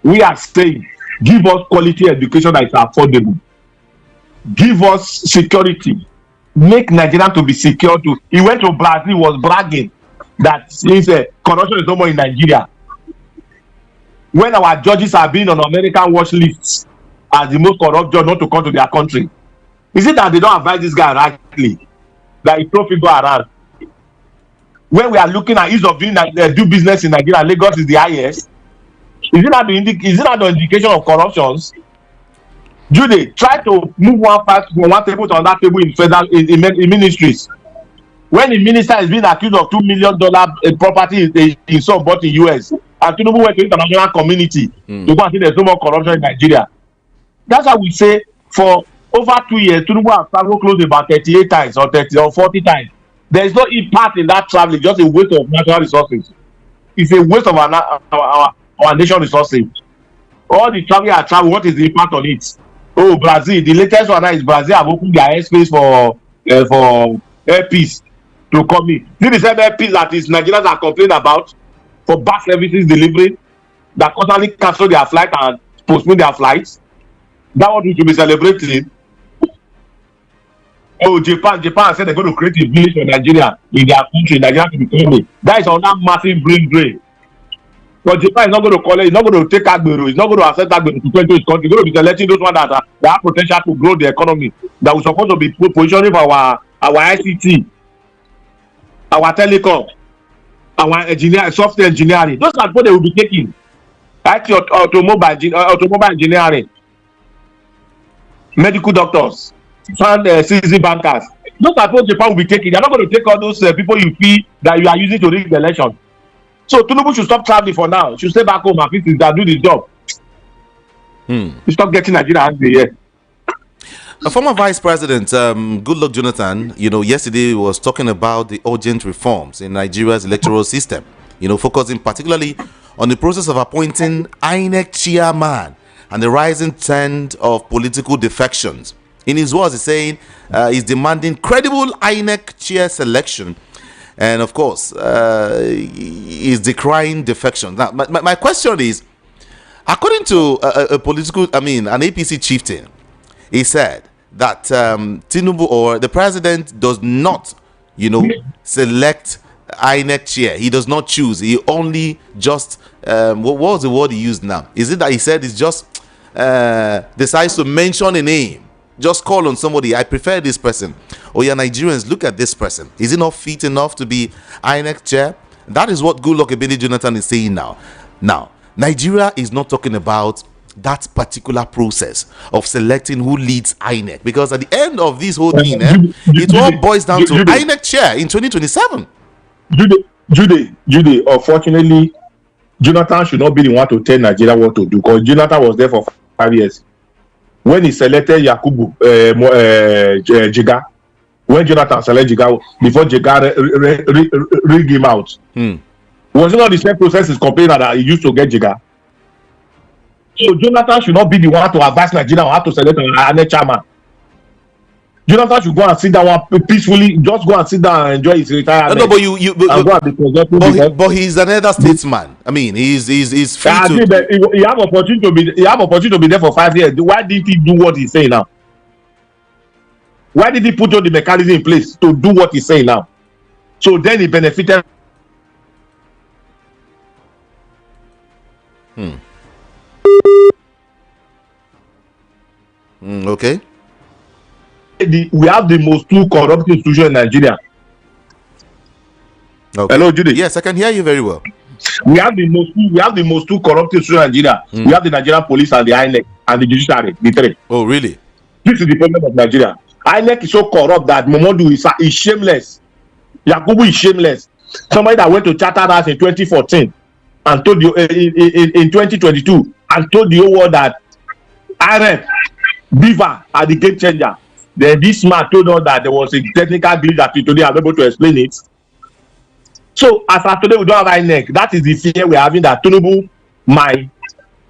We are saying, give us quality education that is affordable. Give us security. Make Nigeria to be secure too. He went to Brazil, was bragging that since corruption is no more in Nigeria. When our judges are being on American watch lists as the most corrupt judge not to come to their country, is it that they don't advise this guy rightly? That he throw people around. When we are looking at ease of doing do business in Nigeria, Lagos is the highest. Is it not the indication of corruptions? Judy, try to move one part from one table to another table in federal in ministries. When the minister is being accused of $2 million property in some bought in US, and Tinubu went to international community to go and say there's no more corruption in Nigeria. That's why we say for over 2 years, Tinubu has traveled close to about 38 times or 30 or 40 times. There is no impact in that traveling, just a waste of natural resources. It's a waste of our nation resources. All the travel, what is the impact on it? Oh, Brazil, the latest one now is Brazil have opened their airspace for APC to come in. This is the same APC that is Nigerians are complaining about for bad services delivery, that constantly cancel their flight and postpone their flights. That one we should be celebrating. Oh, Japan said they're going to create a village for Nigeria in their country. Nigeria to be coming. That is another massive brain drain. But Japan is not going to call it, it's not going to take Agbero, it's not going to accept Agbero to come to his country. It's going to be selecting those ones that have potential to grow the economy, that we're supposed to be positioning for our ICT, our telecom, our engineering, software engineering. Those are what they will be taking. IT, automobile engineering, medical doctors, and citizen bankers. Those are what Japan will be taking. They're not going to take all those people you feel that you are using to rig the election. So Tinubu should stop traveling for now. Should stay back home and fix it and do the job. Stop getting Nigeria angry here. A former vice president, Goodluck Jonathan, yesterday was talking about the urgent reforms in Nigeria's electoral system, focusing particularly on the process of appointing INEC chairman and the rising trend of political defections. In his words, he's saying he's demanding credible INEC chair selection. And of course, is decrying defection. Now, my question is, according to an APC chieftain, he said that Tinubu or the president does not, select INEC chair. He does not choose. He only just, what was the word he used now? Is it that he said he just decides to mention a name? Just call on somebody. I prefer this person. Oh yeah, Nigerians, look at this person. Is he not fit enough to be INEC chair? That is what Goodluck Jonathan is saying now. Now, Nigeria is not talking about that particular process of selecting who leads INEC, because at the end of this whole thing, it all boils down to INEC chair in 2027. Judy, unfortunately, Jonathan should not be the one to tell Nigeria what to do, because Jonathan was there for 5 years. When he selected Yakubu Jiga, when Jonathan selected Jiga, before Jiga rig him out, was it not the same process he's complaining that he used to get Jiga? So Jonathan should not be the one to advise Nigeria on how to select an chairman. Jonathan should go and sit down peacefully, just go and sit down and enjoy his retirement. No, but he's another statesman. I mean, he's free to. He have opportunity to be there for 5 years. Why didn't he do what he's saying now? Why did he put all the mechanism in place to do what he's saying now? So then he benefited. Okay. We have the most two corrupt institutions in Nigeria. Okay. Hello, Judy. Yes, I can hear you very well. We have the most two corrupt institutions in Nigeria. We have the Nigerian police and the INEC and the judiciary, the three. Oh, really? This is the problem of Nigeria. INEC is so corrupt that Momodu is shameless. Yakubu is shameless. Somebody that went to Chartered in 2014 and told you in 2022 and told the whole world that IREP, Beaver are the game changer. Then this man told us that there was a technical glitch that we today are able to explain it. So as of today, we don't have INEC. That is the fear we're having, that Tinubu might,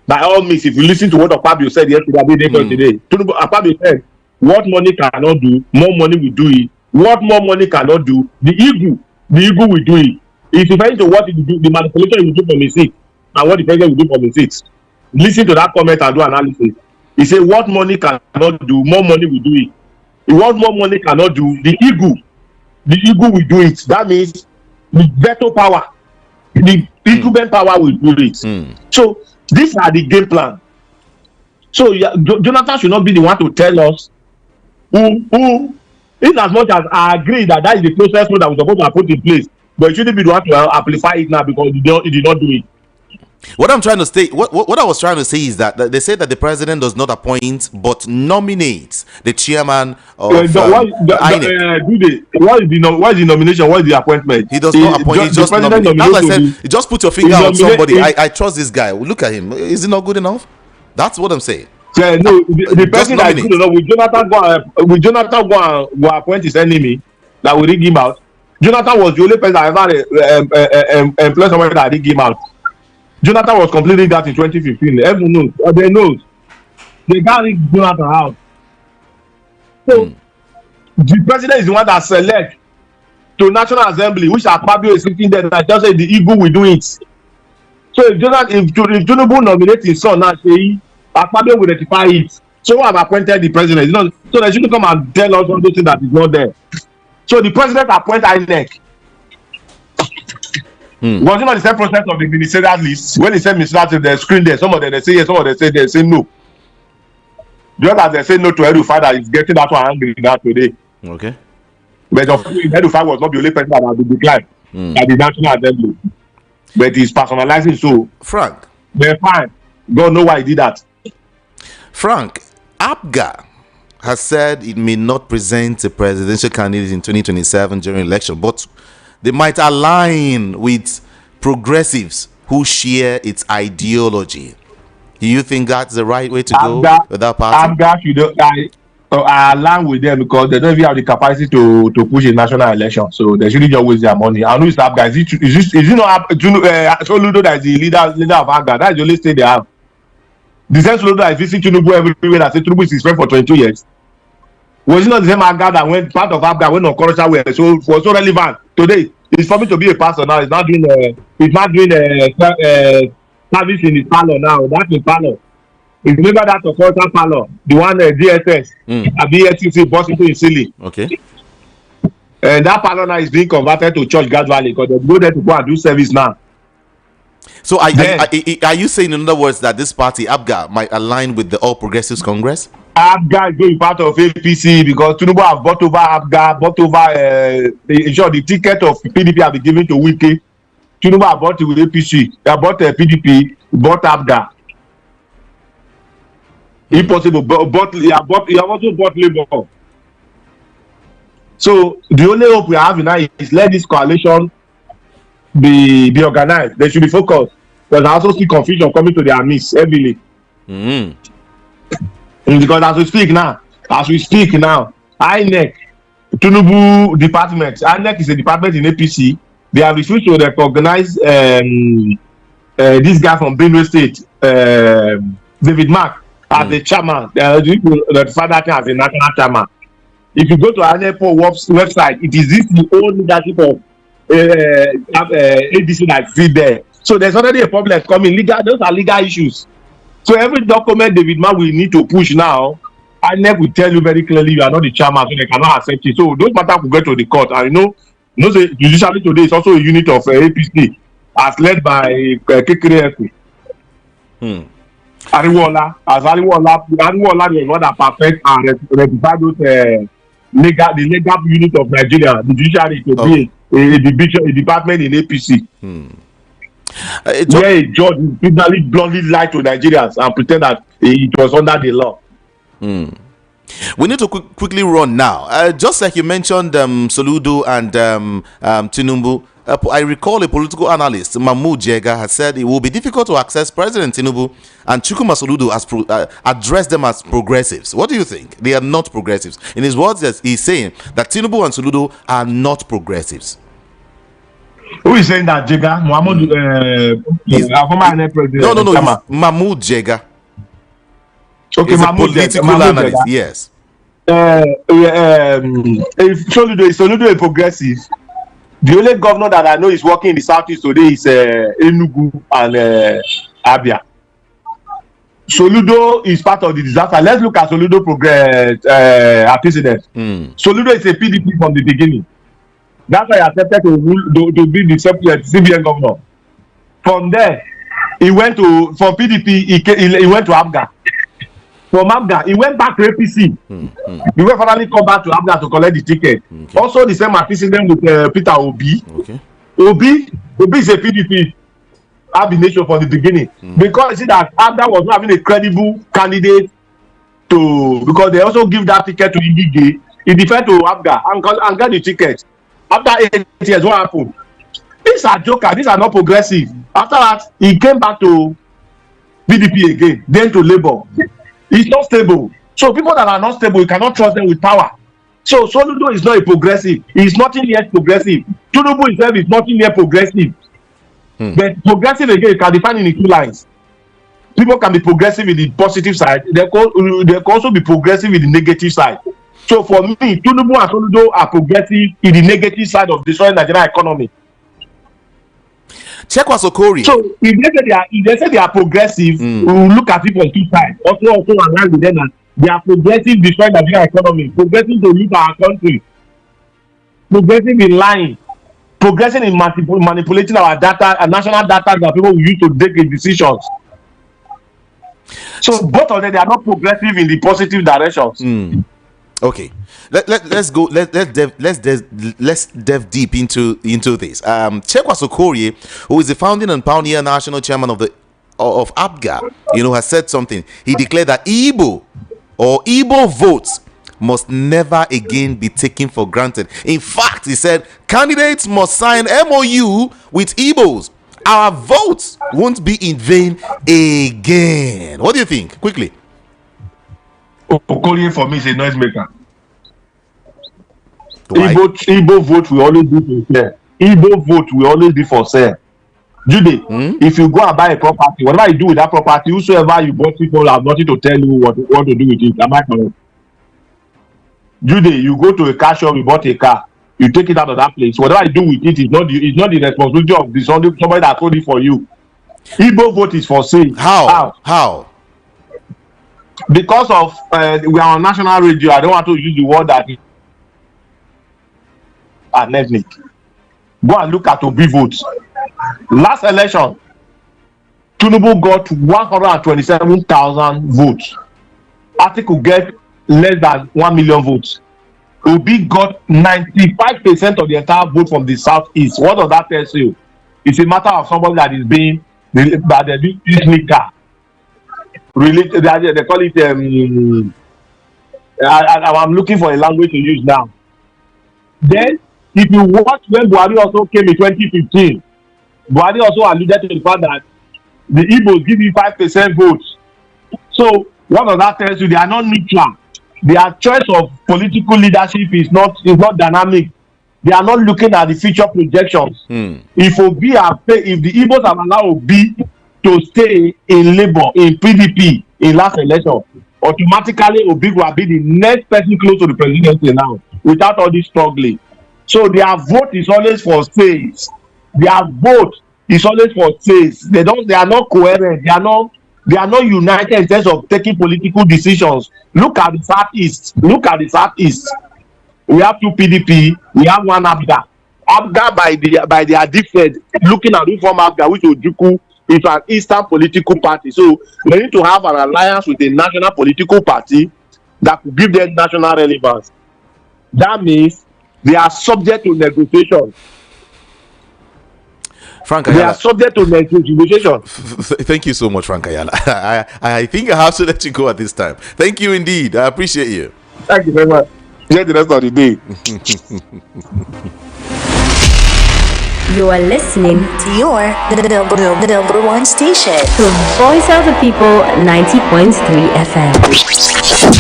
by all means, if you listen to what Akpabio said yesterday, Tinubu Akpabio said, what money cannot do, more money will do it. What more money cannot do, the ego will do it. It's referring to what it will do, the manipulation will do from his seat, and what the president will do from his seat. Listen to that comment and do analysis. He said, what money cannot do, more money will do it. What more money cannot do, the ego will do it. That means the veto power, the incumbent power will do it. So these are the game plan. So Jonathan should not be the one to tell us who in as much as I agree that is the process that we're supposed to have put in place, but it shouldn't be the one to amplify it now because he did not do it. What I'm trying to say, what I was trying to say is that they say that the president does not appoint but nominates the chairman of INEC. What is the nomination? What is the appointment? He does not appoint. He just nominates. That's why I said, you just put your finger on somebody. I trust this guy. Look at him. Is he not good enough? That's what I'm saying. Yeah, no, the person that is good enough. Will Jonathan go appoint his enemy that will rig him out? Jonathan was the only person that ever employed somebody that rig him out. Jonathan was completely that in 2015. Everyone knows. They knows. They can't rig Jonathan out. So the president is the one that select to National Assembly, which Akpabio is sitting there. That just say the Igbo will do it. So if Tinubu nominates his son now, say Akpabio will rectify it. So I've appointed the president. You know, so they shouldn't come and tell us all those things that is not there. So the president appoint INEC. Was it not the same process of the ministerial list? When he said ministerial, they screen there. Some of them they say yes, some of them they say no. Just as they say no to Edufai that is getting that one angry now today. Okay. But Edufai was not the only person that had been declined at the National Assembly. But he's personalizing so. Frank. They're fine. God know why he did that. Frank, APGA has said it may not present a presidential candidate in 2027 during election, but they might align with progressives who share its ideology. Do you think that's the right way to go with that party? APGA should I align with them because they don't even have the capacity to push a national election. So they shouldn't just waste their money. I know it's APGA. Is it not Soludo that is the leader of APGA? That's the only state they have. The same Soludo that is visiting Tinubu everywhere that said Tinubu is his friend for 22 years. Was it not the same APGA that went part of APGA when Okorocha was so relevant today? He's coming to be a pastor now. He's not doing service in his parlor now. That's his parlor. If you remember that Okorocha parlor, the one DSS, BSCC bought into his ceiling. Okay. And that parlor now is being converted to church gradually because they go there to go and do service now. So are you saying, in other words, that this party, APGA, might align with the All Progressives Congress? APGA is going part of APC because Tinubu have bought over APGA, bought over, the ticket of PDP have been given to Wike. Tinubu have bought it with APC. They have bought PDP, bought APGA. Impossible, but you have also bought Labour. So the only hope we have now is let this coalition be organized. They should be focused. Because I also see confusion coming to their midst heavily. Because as we speak now, INEC, Tinubu department, INEC is a department in APC. They have refused to recognize this guy from Benue State, David Mark, as the chairman. The father as a national chairman. If you go to INEC website, it is the old leadership of APC that is there. So there's already a problem coming. Those are legal issues. So every document David Mark will need to push now, INEC will tell you very clearly you are not the chairman, so they cannot accept it. So those matters will go to the court. And say judicially today is also a unit of APC, as led by Kekere. Ariwola was not that perfect and rectify those the legal unit of Nigeria, the judiciary to be a department in APC. Where a judge finally bluntly lied to Nigerians and pretend that it was under the law. We need to quickly run now. Just like you mentioned Soludo and Tinubu, I recall a political analyst, Mahmoud Jega, has said it will be difficult to access President Tinubu and Chukuma Soludo as address them as progressives. What do you think? They are not progressives. In his words, he's saying that Tinubu and Soludo are not progressives. Who is saying that, Jega? Mahmoud, former president? No. Mahmoud Jega. Okay, he's Mahmoud, a political analyst. Jega. Yes. If Soludo is progressive, the only governor that I know is working in the southeast today is Enugu and Abia. Soludo is part of the disaster. Let's look at Soludo antecedent. Soludo is a PDP from the beginning. That's why he accepted to be the CBN governor. From there, he went to PDP. He went to APGA. From APGA, he went back to APC. He will finally come back to APGA to collect the ticket. Also, the same antecedent with Peter Obi. Obi is a PDP. have the nation from the beginning. Because you see that Abda was not having a credible candidate to, because they also give that ticket to Igige. He deferred to Abda and got the ticket. After 8 years, what happened? These are jokers. These are not progressive. After that, he came back to PDP again, then to Labour. He's not stable. So people that are not stable, you cannot trust them with power. So Soludo is not a progressive. He's nothing yet progressive. Tinubu himself is nothing yet progressive. But progressive again can define in 2 lines. People can be progressive in the positive side. They can also be progressive in the negative side. So for me, Tinubu and Soludo are progressive in the negative side of destroying the Nigerian economy. Check what's Okori. So if they say they are progressive, we will look at it from 2 sides. Also align with them that they are progressive destroying the Nigerian economy, progressive to leave our country, progressive in lying, progressing in manipulating our data and national data that people will use to take decisions. So both of them, they are not progressive in the positive directions. Okay, let's go. Let's delve deep into this. Chekwa Sokorie, who is the founding and pioneer national chairman of APGA, has said something. He declared that Igbo votes must never again be taken for granted. In fact, he said candidates must sign MOU with Igbos. Our votes won't be in vain again. What do you think? Quickly. Okolie for me is a noisemaker. Why? Igbo vote will always be for sale. Igbo vote will always be for sale. Jude, if you go and buy a property, whatever you do with that property, whosoever you bought, people have nothing to tell you what to do with it. Am I correct? Jude, you go to a car shop, you bought a car, you take it out of that place. Whatever you do with it is not the responsibility of somebody that sold it for you. Igbo vote is for sale. How? Because of we are on national radio, I don't want to use the word that is ethnic. Go and look at Obi votes. Last election, Tinubu got 127,000 votes. Atiku get less than 1 million votes. Obi got 95% of the entire vote from the southeast. What does that tell you? It's a matter of somebody that is being that they do sneaker. Related, they call it. I'm looking for a language to use now. Then, if you watch when Buhari also came in 2015, Buhari also alluded to the fact that the Igbos give you 5% votes. So, what does that tell you? They are not neutral. Their choice of political leadership is not dynamic. They are not looking at the future projections. If the Igbos have allowed Obi to stay in Labour, in PDP, in last election, automatically Obi will be the next person close to the presidency now, without all this struggling. So their vote is always for sales. Their vote is always for sales. They are not coherent. They are not united in terms of taking political decisions. Look at the Southeast. We have 2 PDP. We have 1 APGA. APGA by their different. Looking at reform APGA, which Ojukwu is an Eastern political party. So we need to have an alliance with a national political party that could give them national relevance. That means they are subject to negotiation. Frank Ayala. They are subject to negotiation. Thank you so much, Frank Ayala. I think I have to let you go at this time. Thank you indeed. I appreciate you. Thank you very much. Enjoy the rest of the day. You are listening to your the number one station. to Voice of the People 90.3 FM.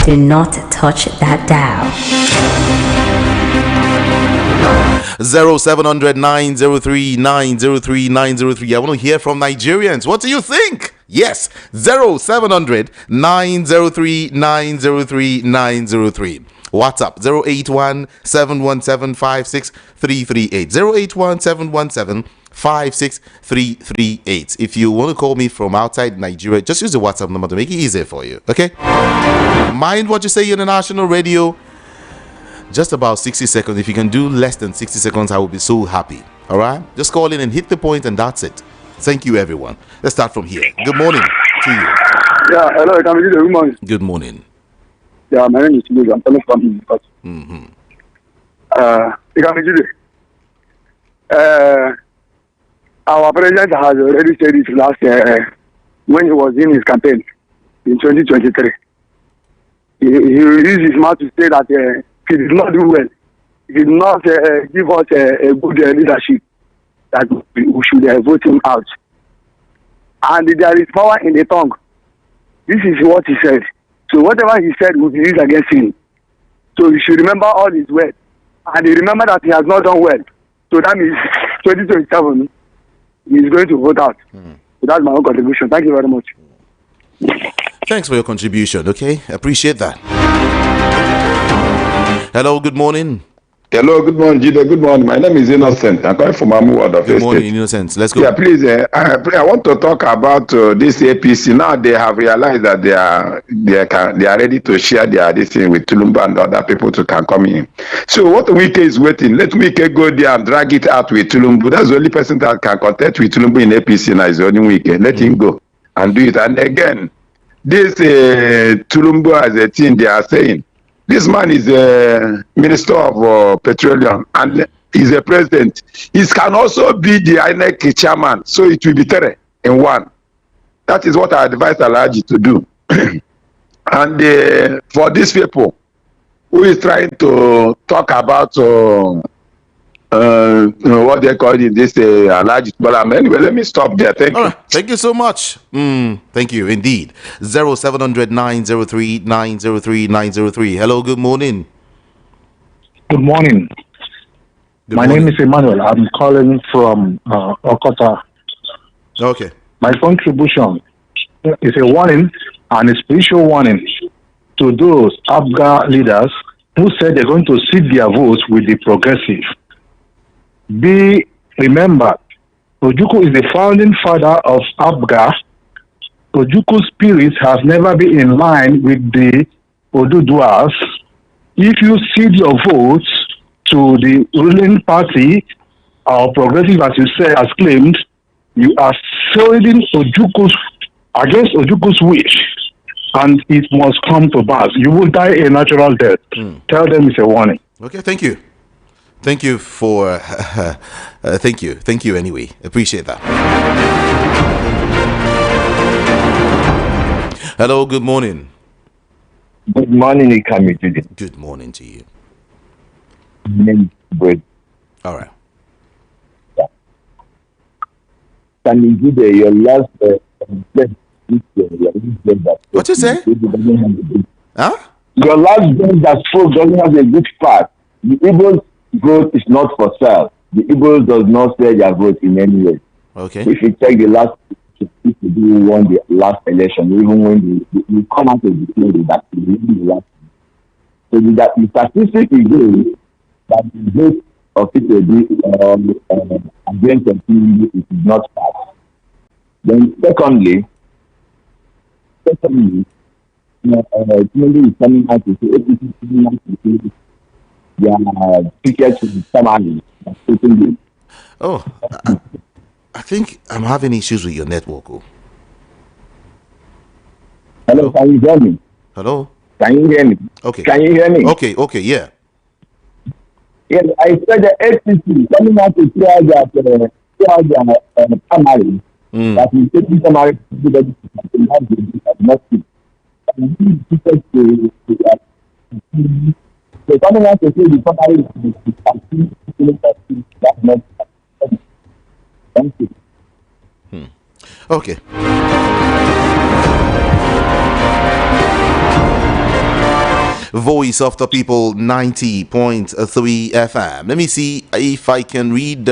Do not touch that dial. 0700 903 903 903. I want to hear from Nigerians. What do you think? Yes, 0700 903 903 903. WhatsApp 081 717 56338. 081 717 56338. If you want to call me from outside Nigeria, just use the WhatsApp number to make it easier for you. Okay? Mind what you say on the national radio. Just about 60 seconds. If you can do less than 60 seconds, I will be so happy. All right? Just call in and hit the point, and that's it. Thank you, everyone. Let's start from here. Good morning to you. Yeah, hello. Good morning. Good morning. Yeah, my name is Tinubu. I'm calling from our president has already said it last when he was in his campaign in 2023. He used his mouth to say that he did not do well. He did not give us a good leadership, that we should vote him out. And there is power in the tongue. This is what he said. So whatever he said will be used against him. So you should remember all his words. And he remember that he has not done well. So that means 2027, he is going to vote out. So that's my own contribution. Thank you very much. Thanks for your contribution, okay? Appreciate that. Hello, good morning. Hello, good morning, Jide. Good morning. My name is Innocent. I'm calling from Amu of Good morning, Innocent. Let's go. Yeah, please. I want to talk about this APC. Now they have realized that they are ready to share this thing with Tinubu and other people to can come in. So what Wike is waiting? Let Wike go there and drag it out with Tinubu. That's the only person that can contest with Tinubu in APC now. Is the only Wike. Let him go and do it. And again, this Tinubu as a team, they are saying, this man is a minister of petroleum and is a president. He can also be the INEC chairman, so it will be three in one. That is what I advise Alhaji to do. And for these people who is trying to talk about what they call it, this Alhaji. But anyway, let me stop there. Thank you. All right. Thank you so much. Thank you indeed. 0700 903 903 903. Hello, good morning. Good morning. My name is Emmanuel. I'm calling from Okota. Okay. My contribution is a warning and a spiritual warning to those ABGA leaders who said they're going to seek their votes with the progressive. Be remembered, Ojukwu is the founding father of ABGA. Ojukwu spirit has never been in line with the Oduduwas. If you cede your votes to the ruling party, or progressive, as you say, has claimed, you are selling Ojukwu against Ojukwu's wish, and it must come to pass. You will die a natural death. Tell them it's a warning. Okay, thank you. Thank you for thank you anyway. Appreciate that. Hello, good morning. Good morning, Ikami. Good morning to you. Good. All right. Can you give your last what you say? Huh? Your last guest that spoke doesn't have a good part. The Igbo's vote is not for sale. The Igbo does not sell their vote in any way. Okay. If you check the last, people won the last election, even when they come out of the theory that they won the last. So the statistic is good that the vote of people against the theory is not passed. Then secondly, Tinubu is coming out to say APC coming out to say their tickets will be permanent. Oh, I think I'm having issues with your network. Oh. Hello, can you hear me? Hello? Can you hear me? Okay. Can you hear me? Okay, yeah. Yes, I said the APC coming out to clear their primary. That we take this primary to not speak. So coming out to say the primary is thank you. Okay. Voice of the People 90.3 FM. Let me see if I can read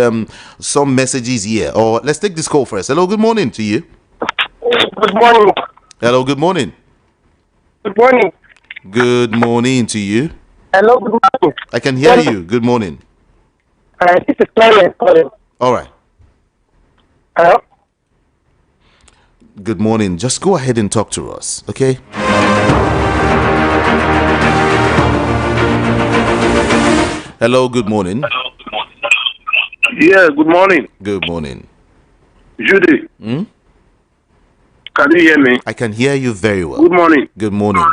some messages here. Or let's take this call first. Hello, good morning to you. Good morning. Hello, good morning. Good morning. Good morning to you. Hello, good morning. I can hear you. Good morning. This is Clarence calling. All right. Hello? Good morning. Just go ahead and talk to us, okay? Hello, good morning. Yeah, good morning. Good morning. Judy. Can you hear me? I can hear you very well. Good morning. Good morning.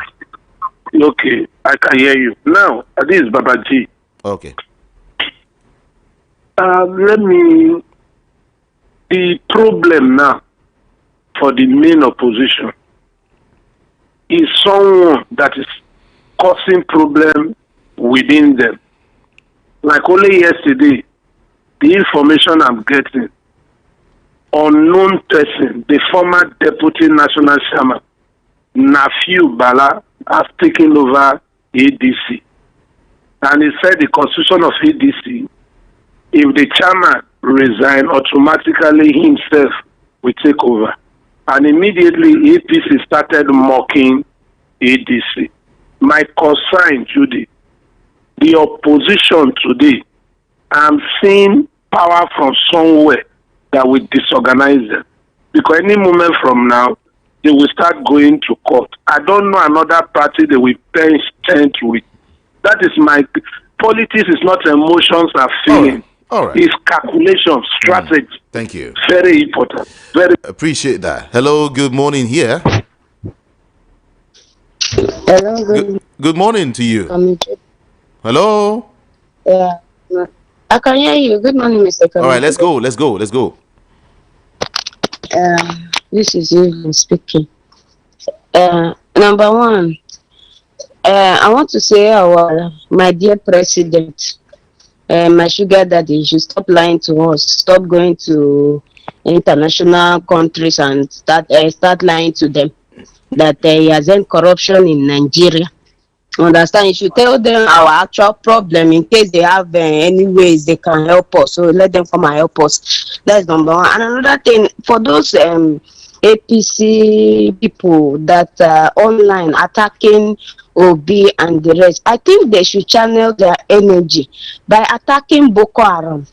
Okay, I can hear you. Now, this is Babaji. Okay. Let me... the problem now for the main opposition is someone that is causing problem within them. Like only yesterday, the information I'm getting, unknown person, the former deputy national chairman, Nafiu Bala, has taken over ADC. And he said the constitution of ADC, if the chairman resign, automatically himself will take over. And immediately APC started mocking ADC. My concern, Judy, the opposition today, I'm seeing power from somewhere that will disorganize them. Because any moment from now, they will start going to court. I don't know another party they will bench tent with. That is my politics is not emotions or feeling. All right. It's calculation, strategy. Thank you. Very important. Very appreciate that. Hello, good morning here. Hello, good morning to you. Hello. Yeah, I can hear you. Good morning, Mr. All right, let's go. This is you speaking. Number one, I want to say my dear president, my sugar daddy, you should stop lying to us. Stop going to international countries and start lying to them that there isn't corruption in Nigeria. Understand? You should tell them our actual problem in case they have any ways they can help us. So let them come and help us. That's number one. And another thing, for those APC people that are online attacking OB and the rest, I think they should channel their energy by attacking Boko Haram.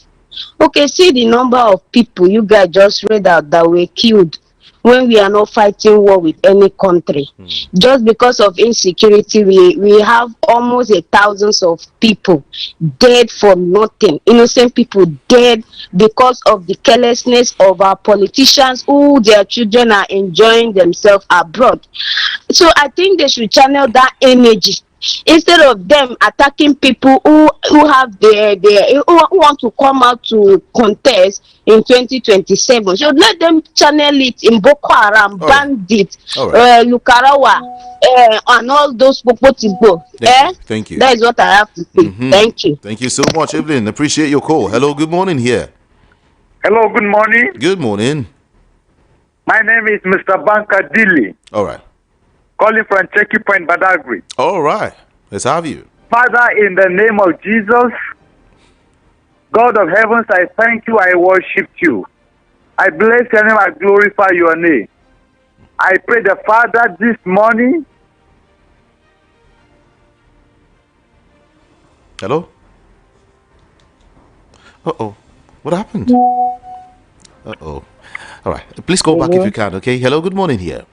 Okay, see the number of people you guys just read out that were killed when we are not fighting war with any country. Just because of insecurity, we have almost 1,000 of people dead for nothing. Innocent people dead because of the carelessness of our politicians who their children are enjoying themselves abroad. So I think they should channel that energy instead of them attacking people who have who want to come out to contest in 2027. So let them channel it in Boko Haram, bandits, Lukarawa, and all those people. Thank you. That is what I have to say. Thank you. Thank you so much, Evelyn. Appreciate your call. Hello, good morning here. Hello, good morning. Good morning. My name is Mr. Banka Dili. All right. Calling from Checky Point, Badagry. All right. Let's have you. Father, in the name of Jesus, God of heavens, I thank you, I worship you. I bless your name, I glorify your name. I pray the Father this morning. Hello? Uh-oh. What happened? Uh-oh. All right. Please call back if you can, okay? Hello, good morning here.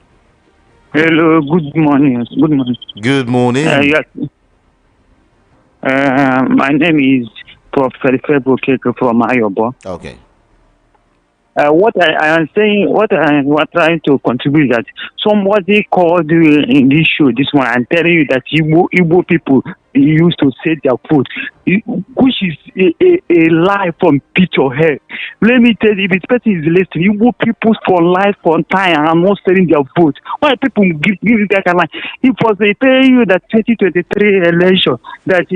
Hello, good morning. Good morning. Good morning. Yes. My name is Prophet Febo Keke from Ayobo. Okay. What I am saying, what I was trying to contribute that somebody called you in this show this one and telling you that Igbo people used to sell their food, which is a lie from pitch or hair. Let me tell you, if this person is listening, Igbo people for life, for time, are not selling their food. Why people give that kind of lie? If was they tell you that 2023 election that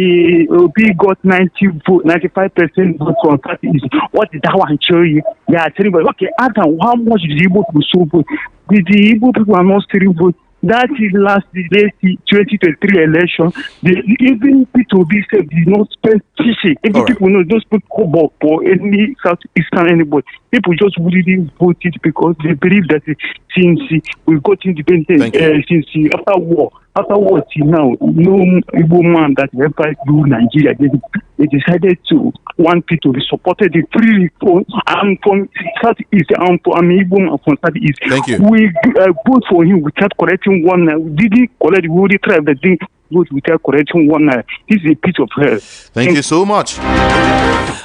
Obi got 95% vote from party, what did that one show you? They are telling you, okay, Adam, how much did the Igbo people so vote? The Igbo people are not selling vote. That is the 2023 election. Even people be said did not spend fishy. Even people know don't spend kobo for any Southeastern anybody. People just really voted because they believe that since we got independence, since after war till now, no Igbo man that ever do Nigeria, they decided to want people to be supported the free reform. I'm from Southeast, I'm Igbo man from Southeast. Thank you. We vote for him without correcting one. We didn't collect the tribe that vote without correcting one naira. This is a piece of hell. Thank you so much.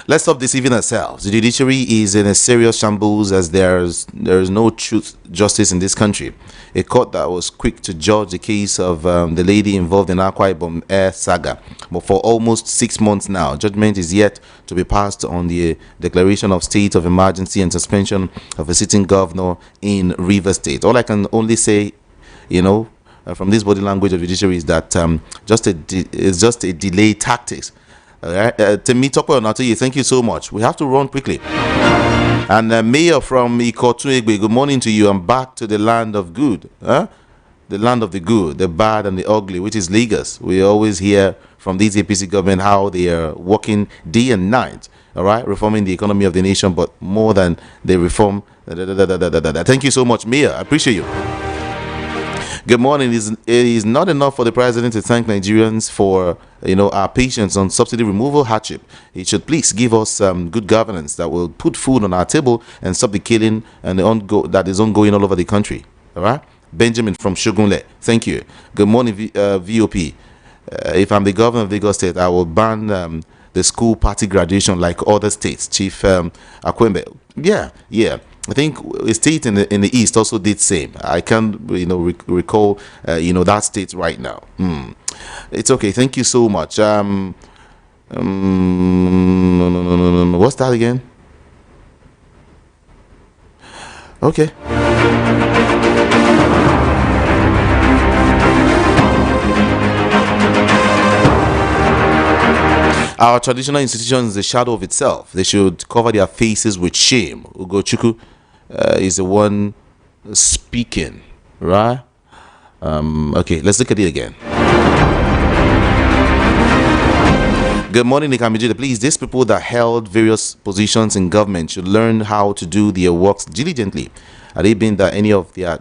Let's stop deceiving ourselves. The judiciary is in a serious shambles as there is no truth, justice in this country. A court that was quick to judge the case of the lady involved in Akwa Ibom Air saga, but for almost 6 months now, judgment is yet to be passed on the declaration of state of emergency and suspension of a sitting governor in Rivers State. All I can only say, from this body language of judiciary is that it's just a delay tactics. To me, thank you so much. We have to run quickly. And Mayor from Ikotuegbe, good morning to you. I'm back to the land of good. The land of the good, the bad and the ugly, which is Lagos. We always hear from this APC government how they are working day and night, all right, reforming the economy of the nation, but more than they reform. Thank you so much, Mayor. I appreciate you. Good morning. It is not enough for the president to thank Nigerians for our patience on subsidy removal hardship. He should please give us good governance that will put food on our table and stop the killing and that is ongoing all over the country. All right. Benjamin from Shogunle. Thank you. Good morning, VOP. If I'm the governor of Lagos State, I will ban the school party graduation like other states. Chief Akwembe. Yeah. I think a state in the east also did same. I can't recall that state right now. It's okay. Thank you so much. What's that again? Okay. Our traditional institution is the shadow of itself. They should cover their faces with shame. Ugochukwu is the one speaking, right? Okay, let's look at it again. Good morning, Nikamijide. Please, these people that held various positions in government should learn how to do their works diligently. Had it been that any of their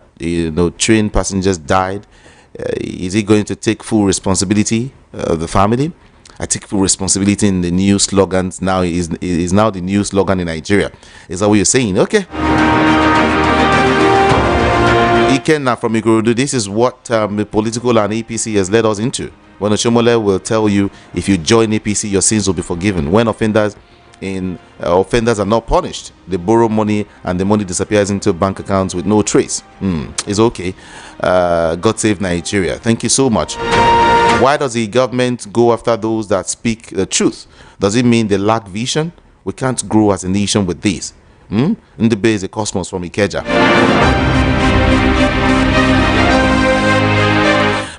train passengers died, is he going to take full responsibility of the family? I take full responsibility in the new slogans now is now the new slogan in Nigeria. Is that what you're saying? Okay. Ikenna from Ikorodu, this is what the political and APC has led us into. When Oshomole will tell you if you join APC, your sins will be forgiven. When offenders are not punished, they borrow money and the money disappears into bank accounts with no trace. It's okay. God save Nigeria. Thank you so much. Why does the government go after those that speak the truth? Does it mean they lack vision? We can't grow as a nation with this. Ndebe is a cosmos from Ikeja.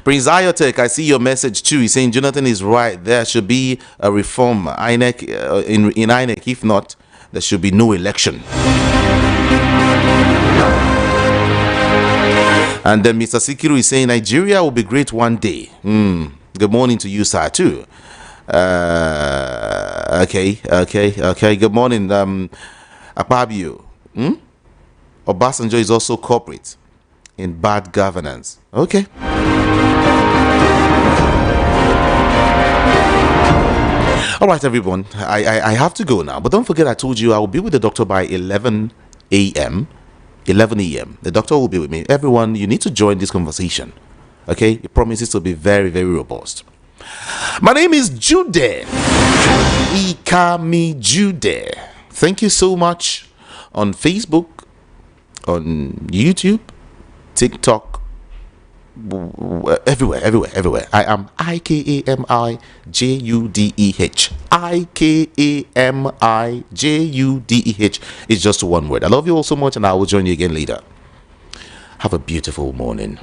Prince Iotek, I see your message too. He's saying Jonathan is right. There should be a reform INEC, in INEC. If not, there should be no election. And then Mr. Sikiru is saying Nigeria will be great one day. Good morning to you, sir, too. Okay. Good morning, Akpabio. Obasanjo is also corporate in bad governance. Okay. All right, everyone. I have to go now. But don't forget, I told you I will be with the doctor by 11 a.m. 11 a.m. The doctor will be with me. Everyone, you need to join this conversation. Okay? It promises to be very, very robust. My name is Jude. Ikami Jude. Thank you so much. On Facebook, on YouTube, TikTok, everywhere. I am IKAMIJUDEH. IKAMIJUDEH is just one word. I love you all so much, and I will join you again later. Have a beautiful morning.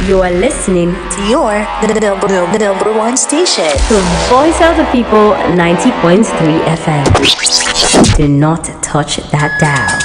You are listening to your number one station. The Voice of the People 90.3 FM. Do not touch that dial.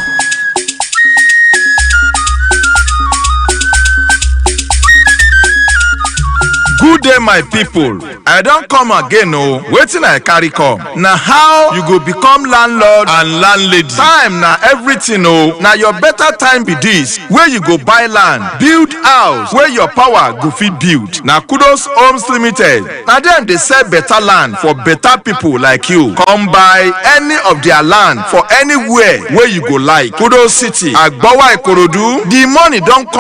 Good day, my people. I don't come again o. Wetin I carry come? Na how you go become landlord and landlady. Time na everything o. Na your better time be this, where you go buy land, build house, where your power go fit build. Na Kudos Homes Limited. Na dem dey sell better land for better people like you. Come buy any of their land for anywhere where you go like. Kudos City, Agbowa Ikorodu. The money don come